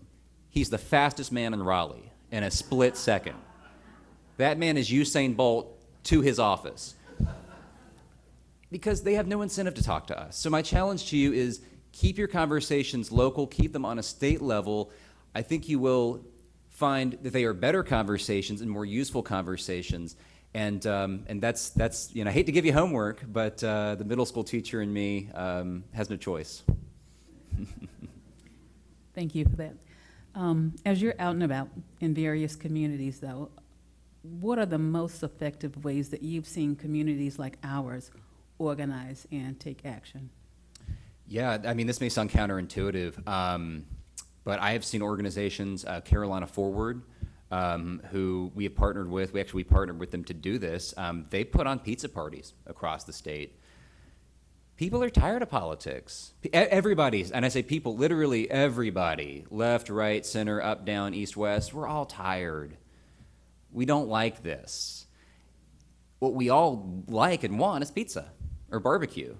He's the fastest man in Raleigh in a split second. That man is Usain Bolt to his office. Because they have no incentive to talk to us. So my challenge to you is keep your conversations local, keep them on a state level. I think you will find that they are better conversations and more useful conversations. And that's I hate to give you homework, but the middle school teacher in me has no choice. Thank you for that. As you're out and about in various communities, though, what are the most effective ways that you've seen communities like ours organize and take action? Yeah, I mean, this may sound counterintuitive, but I have seen organizations, Carolina Forward, who we have partnered with. We partnered with them to do this. They put on pizza parties across the state. People are tired of politics. Everybody's, and I say people, literally everybody, left, right, center, up, down, east, west, we're all tired. We don't like this. What we all like and want is pizza or barbecue.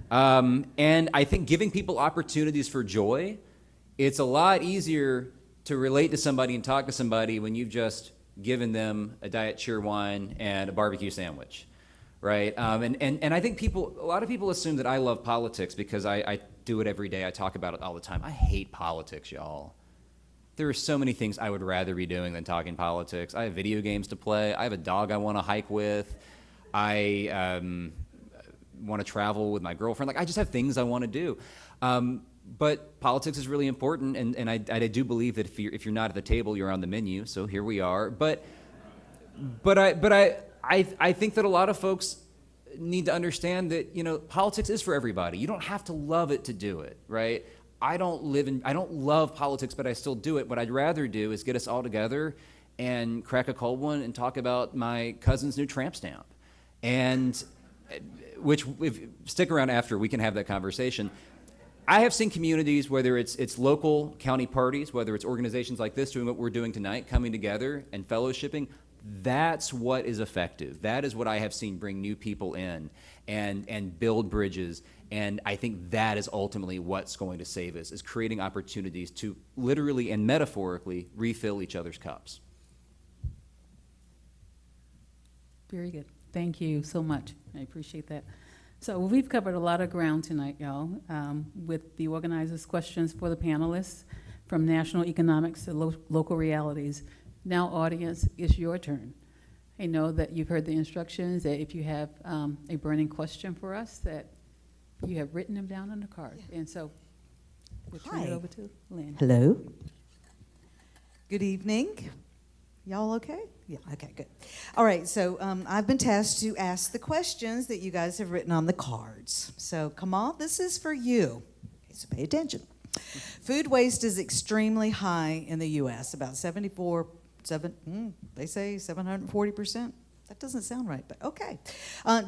And I think giving people opportunities for joy, it's a lot easier to relate to somebody and talk to somebody when you've just given them a Diet Cheerwine and a barbecue sandwich, right? And I think a lot of people assume that I love politics because I do it every day. I talk about it all the time. I hate politics, y'all. There are so many things I would rather be doing than talking politics. I have video games to play. I have a dog I want to hike with. I want to travel with my girlfriend. Like, I just have things I want to do. But politics is really important, and I do believe that if you're not at the table, you're on the menu. So here we are. But I think that a lot of folks need to understand that, you know, politics is for everybody. You don't have to love it to do it, right? I don't love politics, but I still do it. What I'd rather do is get us all together and crack a cold one and talk about my cousin's new tramp stamp. And which, if stick around after, we can have that conversation. I have seen communities, whether it's local county parties, whether it's organizations like this doing what we're doing tonight, coming together and fellowshipping. That's what is effective. That is what I have seen bring new people in and build bridges. And I think that is ultimately what's going to save us, is creating opportunities to literally and metaphorically refill each other's cups. Very good. Thank you so much. I appreciate that. So we've covered a lot of ground tonight, y'all, with the organizers' questions for the panelists, from national economics to local realities. Now, audience, it's your turn. I know that you've heard the instructions, that if you have a burning question for us, that you have written them down on the card. Yeah. And so we'll turn it over to Lynn. Hello. Good evening. Y'all okay? Yeah, okay, good. All right, so I've been tasked to ask the questions that you guys have written on the cards. So come on, this is for you. Okay, so pay attention. Food waste is extremely high in the U.S., about they say 740%. That doesn't sound right, but okay.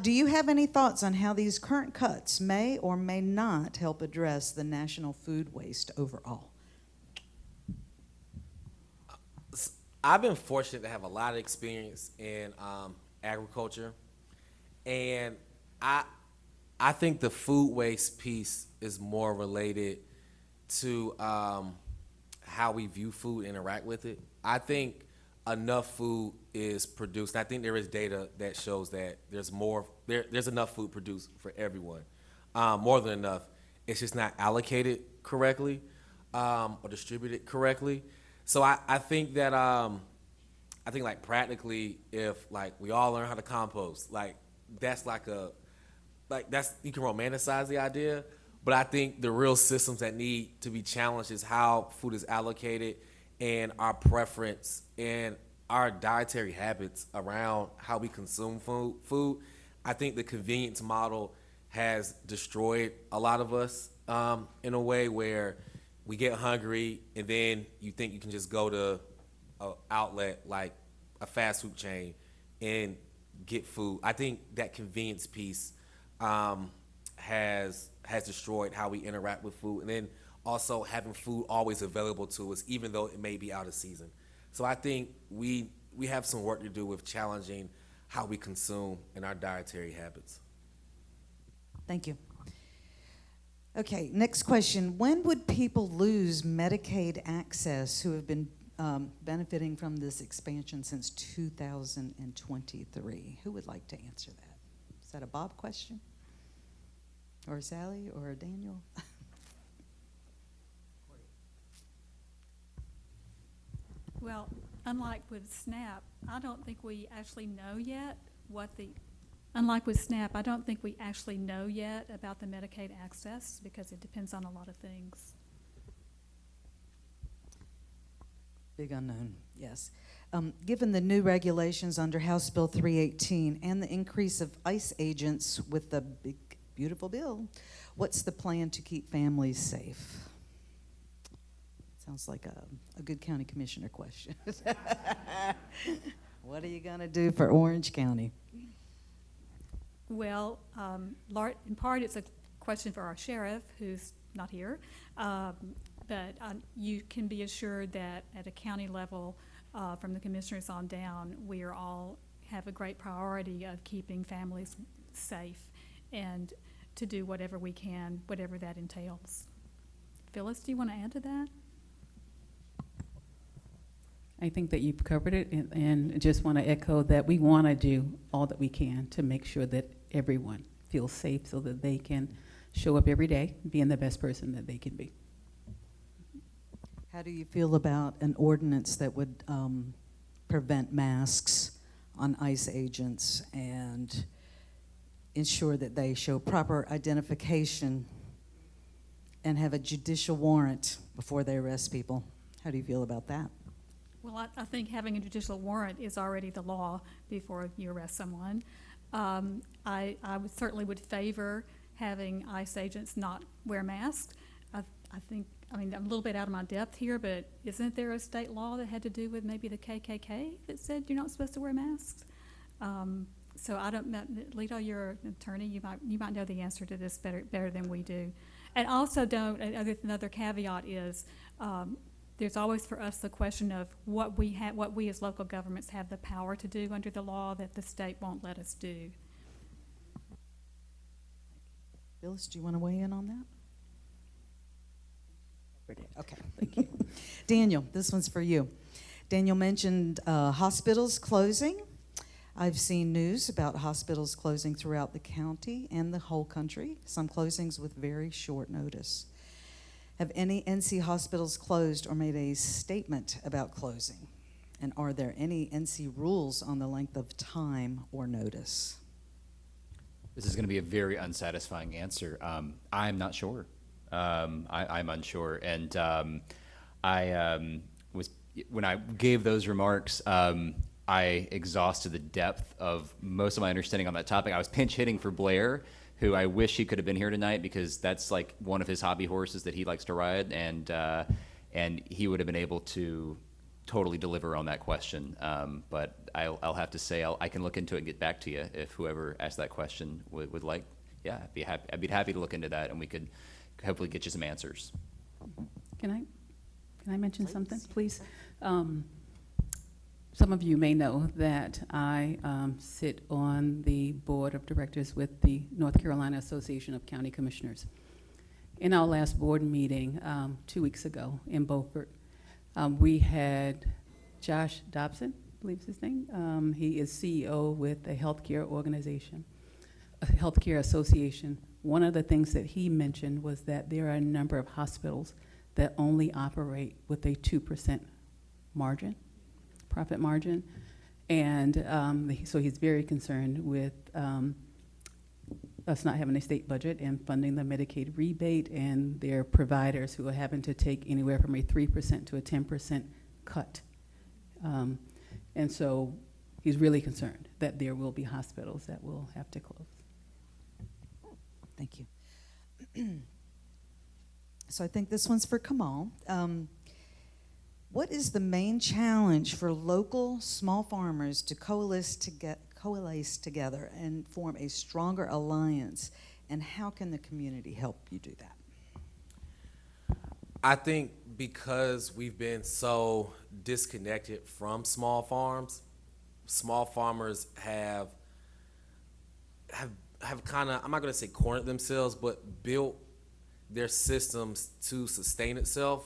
Do you have any thoughts on how these current cuts may or may not help address the national food waste overall? I've been fortunate to have a lot of experience in agriculture, and I think the food waste piece is more related to how we view food, interact with it. I think enough food is produced, and I think there is data that shows that there's enough food produced for everyone, more than enough. It's just not allocated correctly or distributed correctly. So I think that like practically, if like we all learn how to compost, like that's you can romanticize the idea, but I think the real systems that need to be challenged is how food is allocated and our preference and our dietary habits around how we consume food. I think the convenience model has destroyed a lot of us in a way where we get hungry and then you think you can just go to an outlet like a fast food chain and get food. I think that convenience piece has destroyed how we interact with food, and then also having food always available to us, even though it may be out of season. So I think we have some work to do with challenging how we consume and our dietary habits. Thank you. Okay, next question. When would people lose Medicaid access who have been benefiting from this expansion since 2023? Who would like to answer that? Is that a Bob question? Or Sally or Daniel? Well, unlike with SNAP, I don't think we actually know yet Unlike with SNAP, I don't think we actually know yet about the Medicaid access because it depends on a lot of things. Big unknown, yes. Given the new regulations under House Bill 318 and the increase of ICE agents with the big, beautiful bill, what's the plan to keep families safe? Sounds like a good county commissioner question. What are you going to do for Orange County? Well, in part, it's a question for our sheriff, who's not here. But you can be assured that at a county level, from the commissioners on down, we are all have a great priority of keeping families safe and to do whatever we can, whatever that entails. Phyllis, do you want to add to that? I think that you've covered it, and just want to echo that we want to do all that we can to make sure that everyone feels safe so that they can show up every day being the best person that they can be. How do you feel about an ordinance that would prevent masks on ICE agents and ensure that they show proper identification and have a judicial warrant before they arrest people? How do you feel about that? Well, I think having a judicial warrant is already the law before you arrest someone. I certainly would favor having ICE agents not wear masks. I mean, I'm a little bit out of my depth here, but isn't there a state law that had to do with maybe the KKK that said you're not supposed to wear masks? So I don't know, Lito, you're an attorney, you might know the answer to this better than we do. And also another caveat is, there's always for us the question of what we as local governments have the power to do under the law that the state won't let us do. Phyllis, do you want to weigh in on that? Okay, thank you. Daniel, this one's for you. Daniel mentioned hospitals closing. I've seen news about hospitals closing throughout the county and the whole country, some closings with very short notice. Have any NC hospitals closed or made a statement about closing? And are there any NC rules on the length of time or notice? This is going to be a very unsatisfying answer. I'm not sure. I'm unsure. And when I gave those remarks, I exhausted the depth of most of my understanding on that topic. I was pinch hitting for Blair, who I wish he could have been here tonight because that's like one of his hobby horses that he likes to ride, and he would have been able to totally deliver on that question. But I'll have to say I can look into it and get back to you if whoever asked that question would like. Yeah, I'd be happy to look into that, and we could hopefully get you some answers. Can I mention something, please? Some of you may know that I sit on the board of directors with the North Carolina Association of County Commissioners. In our last board meeting 2 weeks ago in Beaufort, we had Josh Dobson, I believe is his name. He is CEO with a healthcare organization, a healthcare association. One of the things that he mentioned was that there are a number of hospitals that only operate with a 2% margin, profit margin. And so he's very concerned with us not having a state budget and funding the Medicaid rebate, and their providers who are having to take anywhere from a 3% to a 10% cut. And so he's really concerned that there will be hospitals that will have to close. Thank you. So I think this one's for Kamal. What is the main challenge for local small farmers to coalesce together and form a stronger alliance, and how can the community help you do that? I think because we've been so disconnected from small farms, small farmers have kind of, I'm not going to say cornered themselves, but built their systems to sustain itself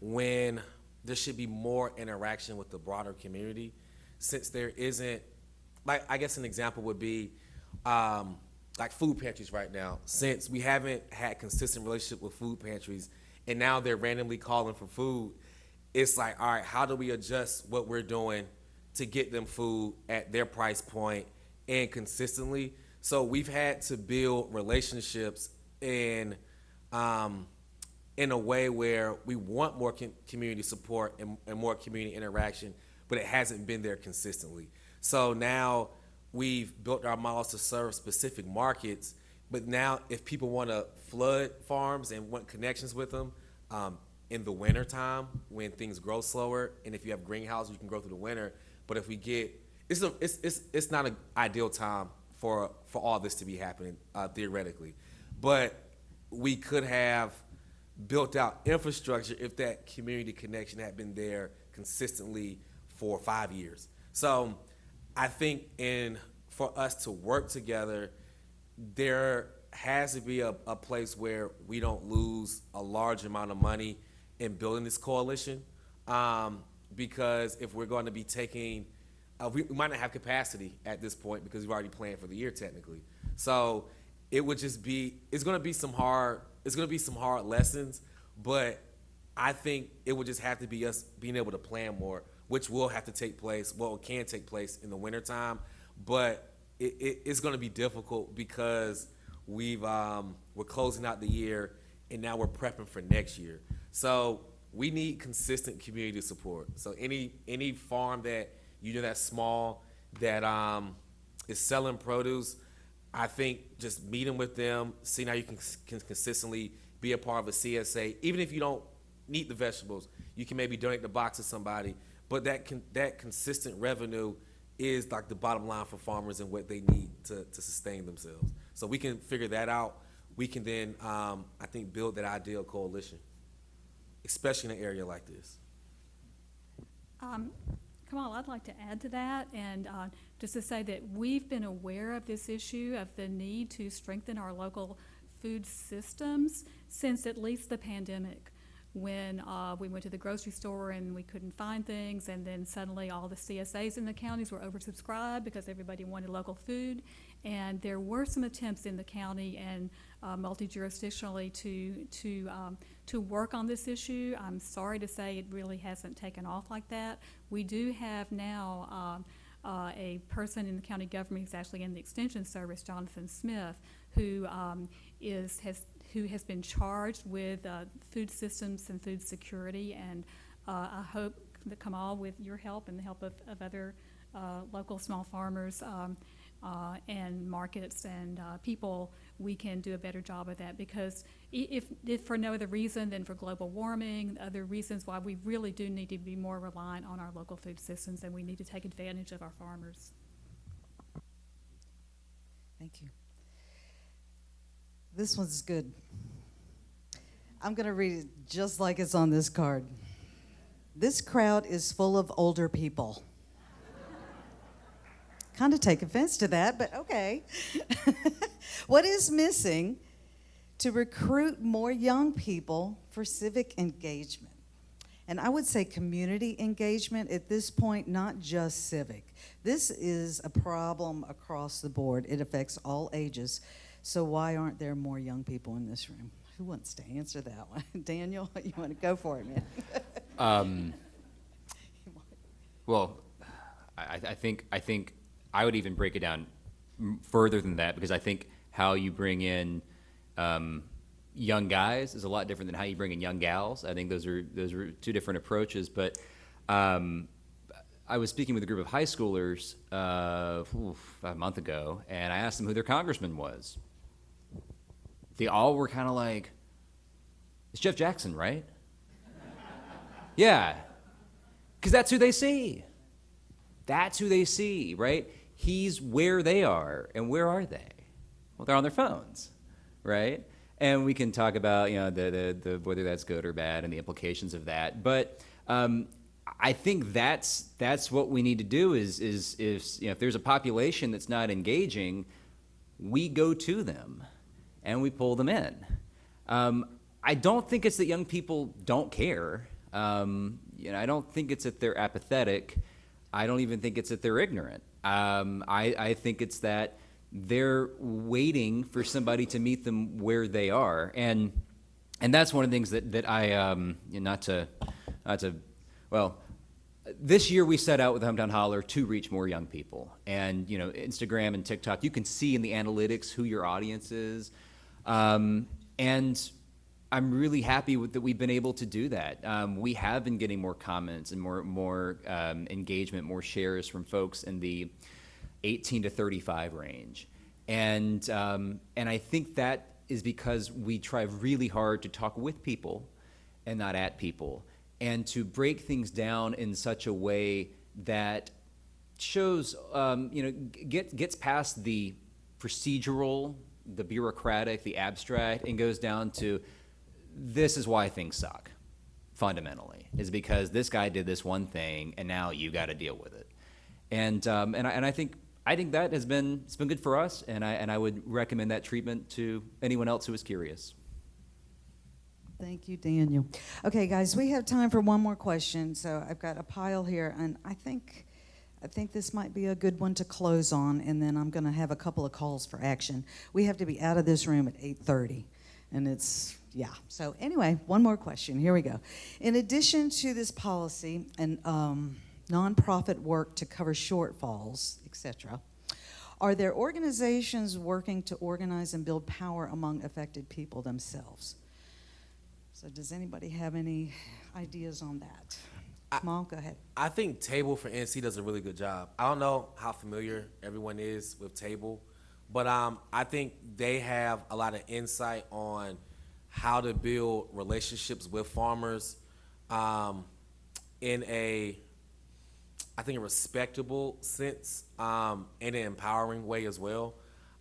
when there should be more interaction with the broader community. Since there isn't, like, I guess an example would be like food pantries right now. Since we haven't had consistent relationship with food pantries and now they're randomly calling for food, it's like, all right, how do we adjust what we're doing to get them food at their price point and consistently? So we've had to build relationships and in a way where we want more community support and more community interaction, but it hasn't been there consistently. So now we've built our models to serve specific markets, but now if people want to flood farms and want connections with them, in the winter time when things grow slower, and if you have greenhouses, you can grow through the winter. But if we get, it's not an ideal time for all this to be happening, theoretically. But we could have built out infrastructure if that community connection had been there consistently for 5 years. So I think for us to work together, there has to be a place where we don't lose a large amount of money in building this coalition, because if we're going to be taking, we might not have capacity at this point because we've already planned for the year technically. So it would just be, it's going to be some hard lessons, but I think it would just have to be us being able to plan more, which will have to take place, well, it can take place in the wintertime, but it's going to be difficult because we're closing out the year and now we're prepping for next year. So we need consistent community support. So any farm that that's small, that is selling produce, I think just meeting with them, seeing how you can consistently be a part of a CSA. Even if you don't need the vegetables, you can maybe donate the box to somebody. But that consistent revenue is like the bottom line for farmers and what they need to sustain themselves. So we can figure that out. We can then, I think, build that ideal coalition, especially in an area like this. Kamal, I'd like to add to that, and just to say that we've been aware of this issue of the need to strengthen our local food systems since at least the pandemic, when we went to the grocery store and we couldn't find things, and then suddenly all the CSAs in the counties were oversubscribed because everybody wanted local food. And there were some attempts in the county and multi-jurisdictionally to work on this issue. I'm sorry to say it really hasn't taken off like that. We do have now a person in the county government who's actually in the Extension Service, Jonathan Smith, who has been charged with food systems and food security, and I hope that Kamal, with your help and the help of other local small farmers and markets and people, we can do a better job of that, because if for no other reason than for global warming, other reasons why we really do need to be more reliant on our local food systems, and we need to take advantage of our farmers. Thank you. This one's good. I'm going to read it just like it's on this card. This crowd is full of older people. Kind of take offense to that, but okay. What is missing to recruit more young people for civic engagement? And I would say community engagement at this point, not just civic. This is a problem across the board. It affects all ages. So why aren't there more young people in this room? Who wants to answer that one? Daniel, you want to go for it, man? Well, I think I would even break it down further than that, because I think how you bring in young guys is a lot different than how you bring in young gals. I think those are two different approaches. But I was speaking with a group of high schoolers a month ago, and I asked them who their congressman was. They all were kind of like, "It's Jeff Jackson, right?" Yeah, because that's who they see. That's who they see, right? He's where they are, and where are they? Well, they're on their phones, right? And we can talk about, the whether that's good or bad and the implications of that. But I think that's what we need to do is if there's a population that's not engaging, we go to them and we pull them in. I don't think it's that young people don't care. I don't think it's that they're apathetic. I don't even think it's that they're ignorant. I think it's that they're waiting for somebody to meet them where they are, and that's one of the things that I this year we set out with Hometown Holler to reach more young people, and Instagram and TikTok, you can see in the analytics who your audience is, and I'm really happy that we've been able to do that. We have been getting more comments and more engagement, more shares from folks in the 18 to 35 range. And I think that is because we try really hard to talk with people and not at people, and to break things down in such a way that shows, gets past the procedural, the bureaucratic, the abstract, and goes down to this is why things suck, fundamentally, is because this guy did this one thing and now you got to deal with it. And I think that it's been good for us, and I would recommend that treatment to anyone else who is curious. Thank you, Daniel. Okay, guys, we have time for one more question. So I've got a pile here, and I think this might be a good one to close on, and then I'm going to have a couple of calls for action. We have to be out of this room at 8:30, and it's, yeah. So anyway, one more question. Here we go. In addition to this policy and nonprofit work to cover shortfalls, etc., are there organizations working to organize and build power among affected people themselves? So does anybody have any ideas on that? Kamal, go ahead. I think Table for NC does a really good job. I don't know how familiar everyone is with Table, but I think they have a lot of insight on how to build relationships with farmers in a respectable sense and an empowering way as well.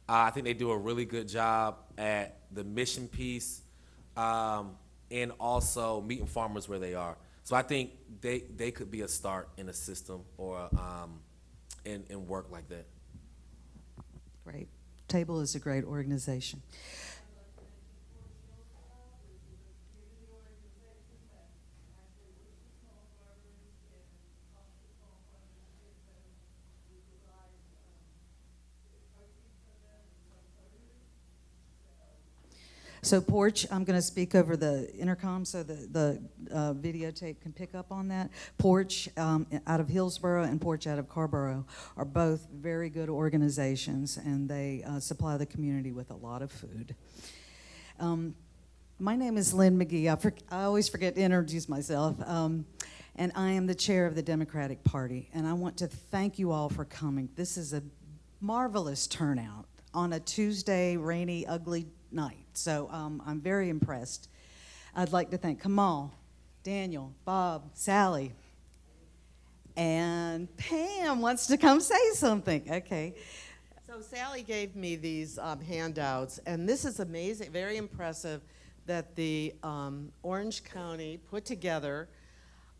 I think they do a really good job at the mission piece and also meeting farmers where they are. So I think they could be a start in a system or in work like that. Great. Table is a great organization. So Porch, I'm going to speak over the intercom so the videotape can pick up on that. Porch out of Hillsborough and Porch out of Carborough are both very good organizations, and they supply the community with a lot of food. My name is Lynn McGee. I always forget to introduce myself. And I am the chair of the Democratic Party. And I want to thank you all for coming. This is a marvelous turnout on a Tuesday, rainy, ugly night. So I'm very impressed. I'd like to thank Kamal, Daniel, Bob, Sally, and Pam wants to come say something. Okay. So Sally gave me these handouts, and this is amazing, very impressive that the Orange County put together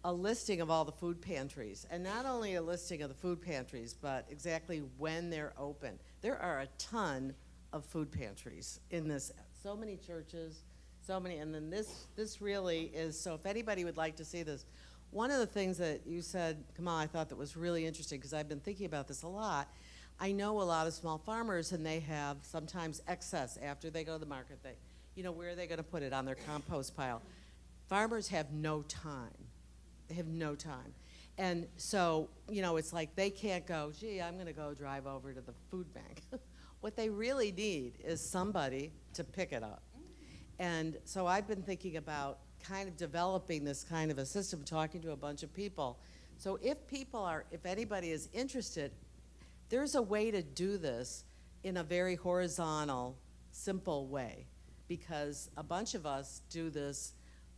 a listing of all the food pantries, and not only a listing of the food pantries, but exactly when they're open. There are a ton of food pantries in this, so many churches, so many, and then this really is, so if anybody would like to see this, one of the things that you said, Kamal, I thought that was really interesting, because I've been thinking about this a lot. I know a lot of small farmers, and they have sometimes excess after they go to the market. Where are they going to put it? On their compost pile. Farmers have no time. They have no time. And so, it's like they can't go, gee, I'm going to go drive over to the food bank. What they really need is somebody to pick it up. And so I've been thinking about kind of developing this kind of a system, talking to a bunch of people. So if anybody is interested, there's a way to do this in a very horizontal, simple way, because a bunch of us do this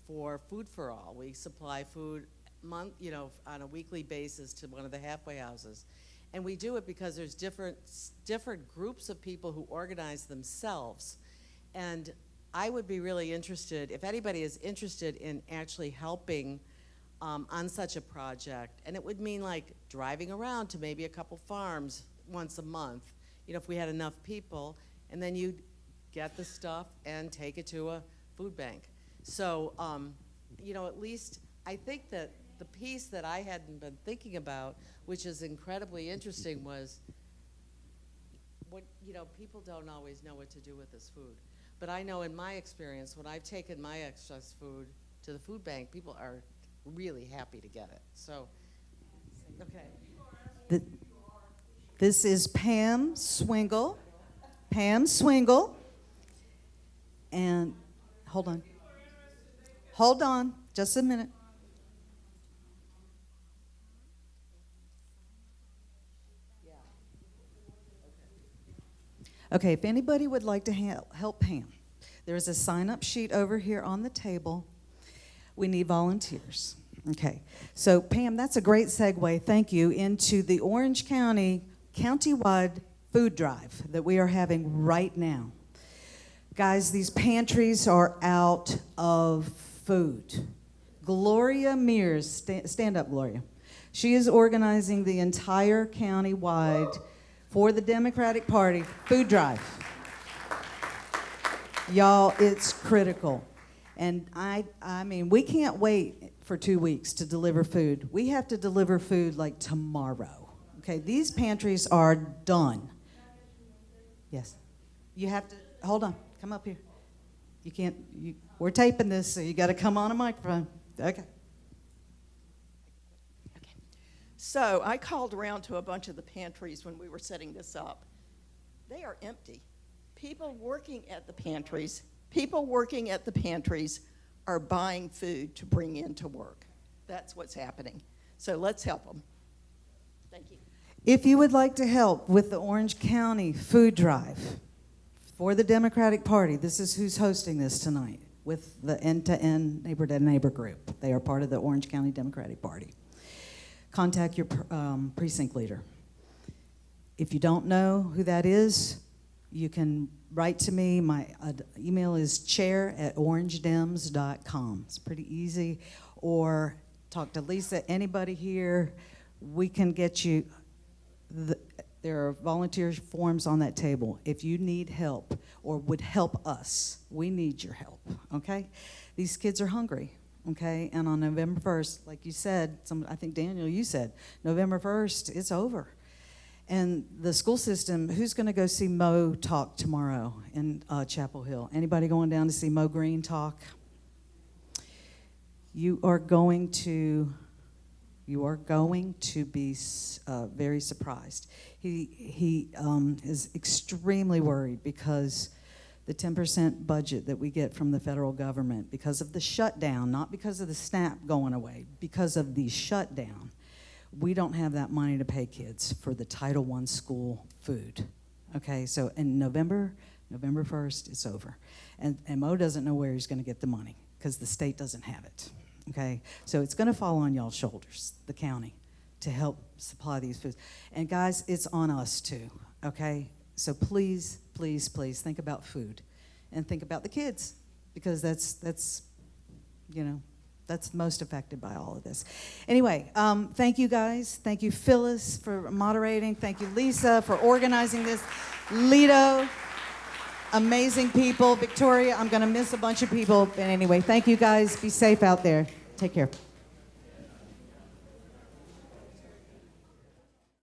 for Food for All. We supply food on a weekly basis to one of the halfway houses. And we do it because there's different groups of people who organize themselves. And I would be really interested, if anybody is interested in actually helping on such a project, and it would mean like driving around to maybe a couple farms once a month, if we had enough people, and then you'd get the stuff and take it to a food bank. So, at least I think that the piece that I hadn't been thinking about, which is incredibly interesting, was people don't always know what to do with this food. But I know in my experience, when I've taken my excess food to the food bank, people are really happy to get it. So, okay. This is Pam Swingle. Pam Swingle. And hold on. Hold on, just a minute. Okay, if anybody would like to help Pam, there's a sign-up sheet over here on the table. We need volunteers. Okay, so Pam, that's a great segue, thank you, into the Orange County countywide food drive that we are having right now. Guys, these pantries are out of food. Gloria Mears, stand up, Gloria. She is organizing the entire county-wide for the Democratic Party food drive. Y'all, it's critical. And I mean, we can't wait for 2 weeks to deliver food. We have to deliver food like tomorrow. Okay, these pantries are done. Yes. You have to, hold on, come up here. You can't, we're taping this, so you got to come on a microphone. Okay. So I called around to a bunch of the pantries when we were setting this up. They are empty. People working at the pantries are buying food to bring into work. That's what's happening. So let's help them. Thank you. If you would like to help with the Orange County food drive for the Democratic Party, this is who's hosting this tonight with the end-to-end neighbor-to-neighbor group. They are part of the Orange County Democratic Party. Contact your precinct leader. If you don't know who that is, you can write to me. My email is chair@orangedems.com. It's pretty easy. Or talk to Lisa, anybody here. We can get you, there are volunteer forms on that table. If you need help or would help us, we need your help, okay? These kids are hungry. Okay, and on November 1st, like you said, I think Daniel, you said, November 1st, it's over. And the school system, who's going to go see Mo talk tomorrow in Chapel Hill? Anybody going down to see Mo Green talk? You are going to be very surprised. He is extremely worried because the 10% budget that we get from the federal government, because of the shutdown, not because of the SNAP going away, because of the shutdown, we don't have that money to pay kids for the Title I school food. Okay, so in November 1st, it's over. And Mo doesn't know where he's gonna get the money because the state doesn't have it. Okay, so it's gonna fall on y'all's shoulders, the county, to help supply these foods. And guys, it's on us too, okay? So please, please, please think about food and think about the kids because that's most affected by all of this. Anyway, thank you guys. Thank you, Phyllis, for moderating. Thank you, Lisa, for organizing this. Lito, amazing people. Victoria, I'm going to miss a bunch of people. But anyway, thank you guys. Be safe out there. Take care.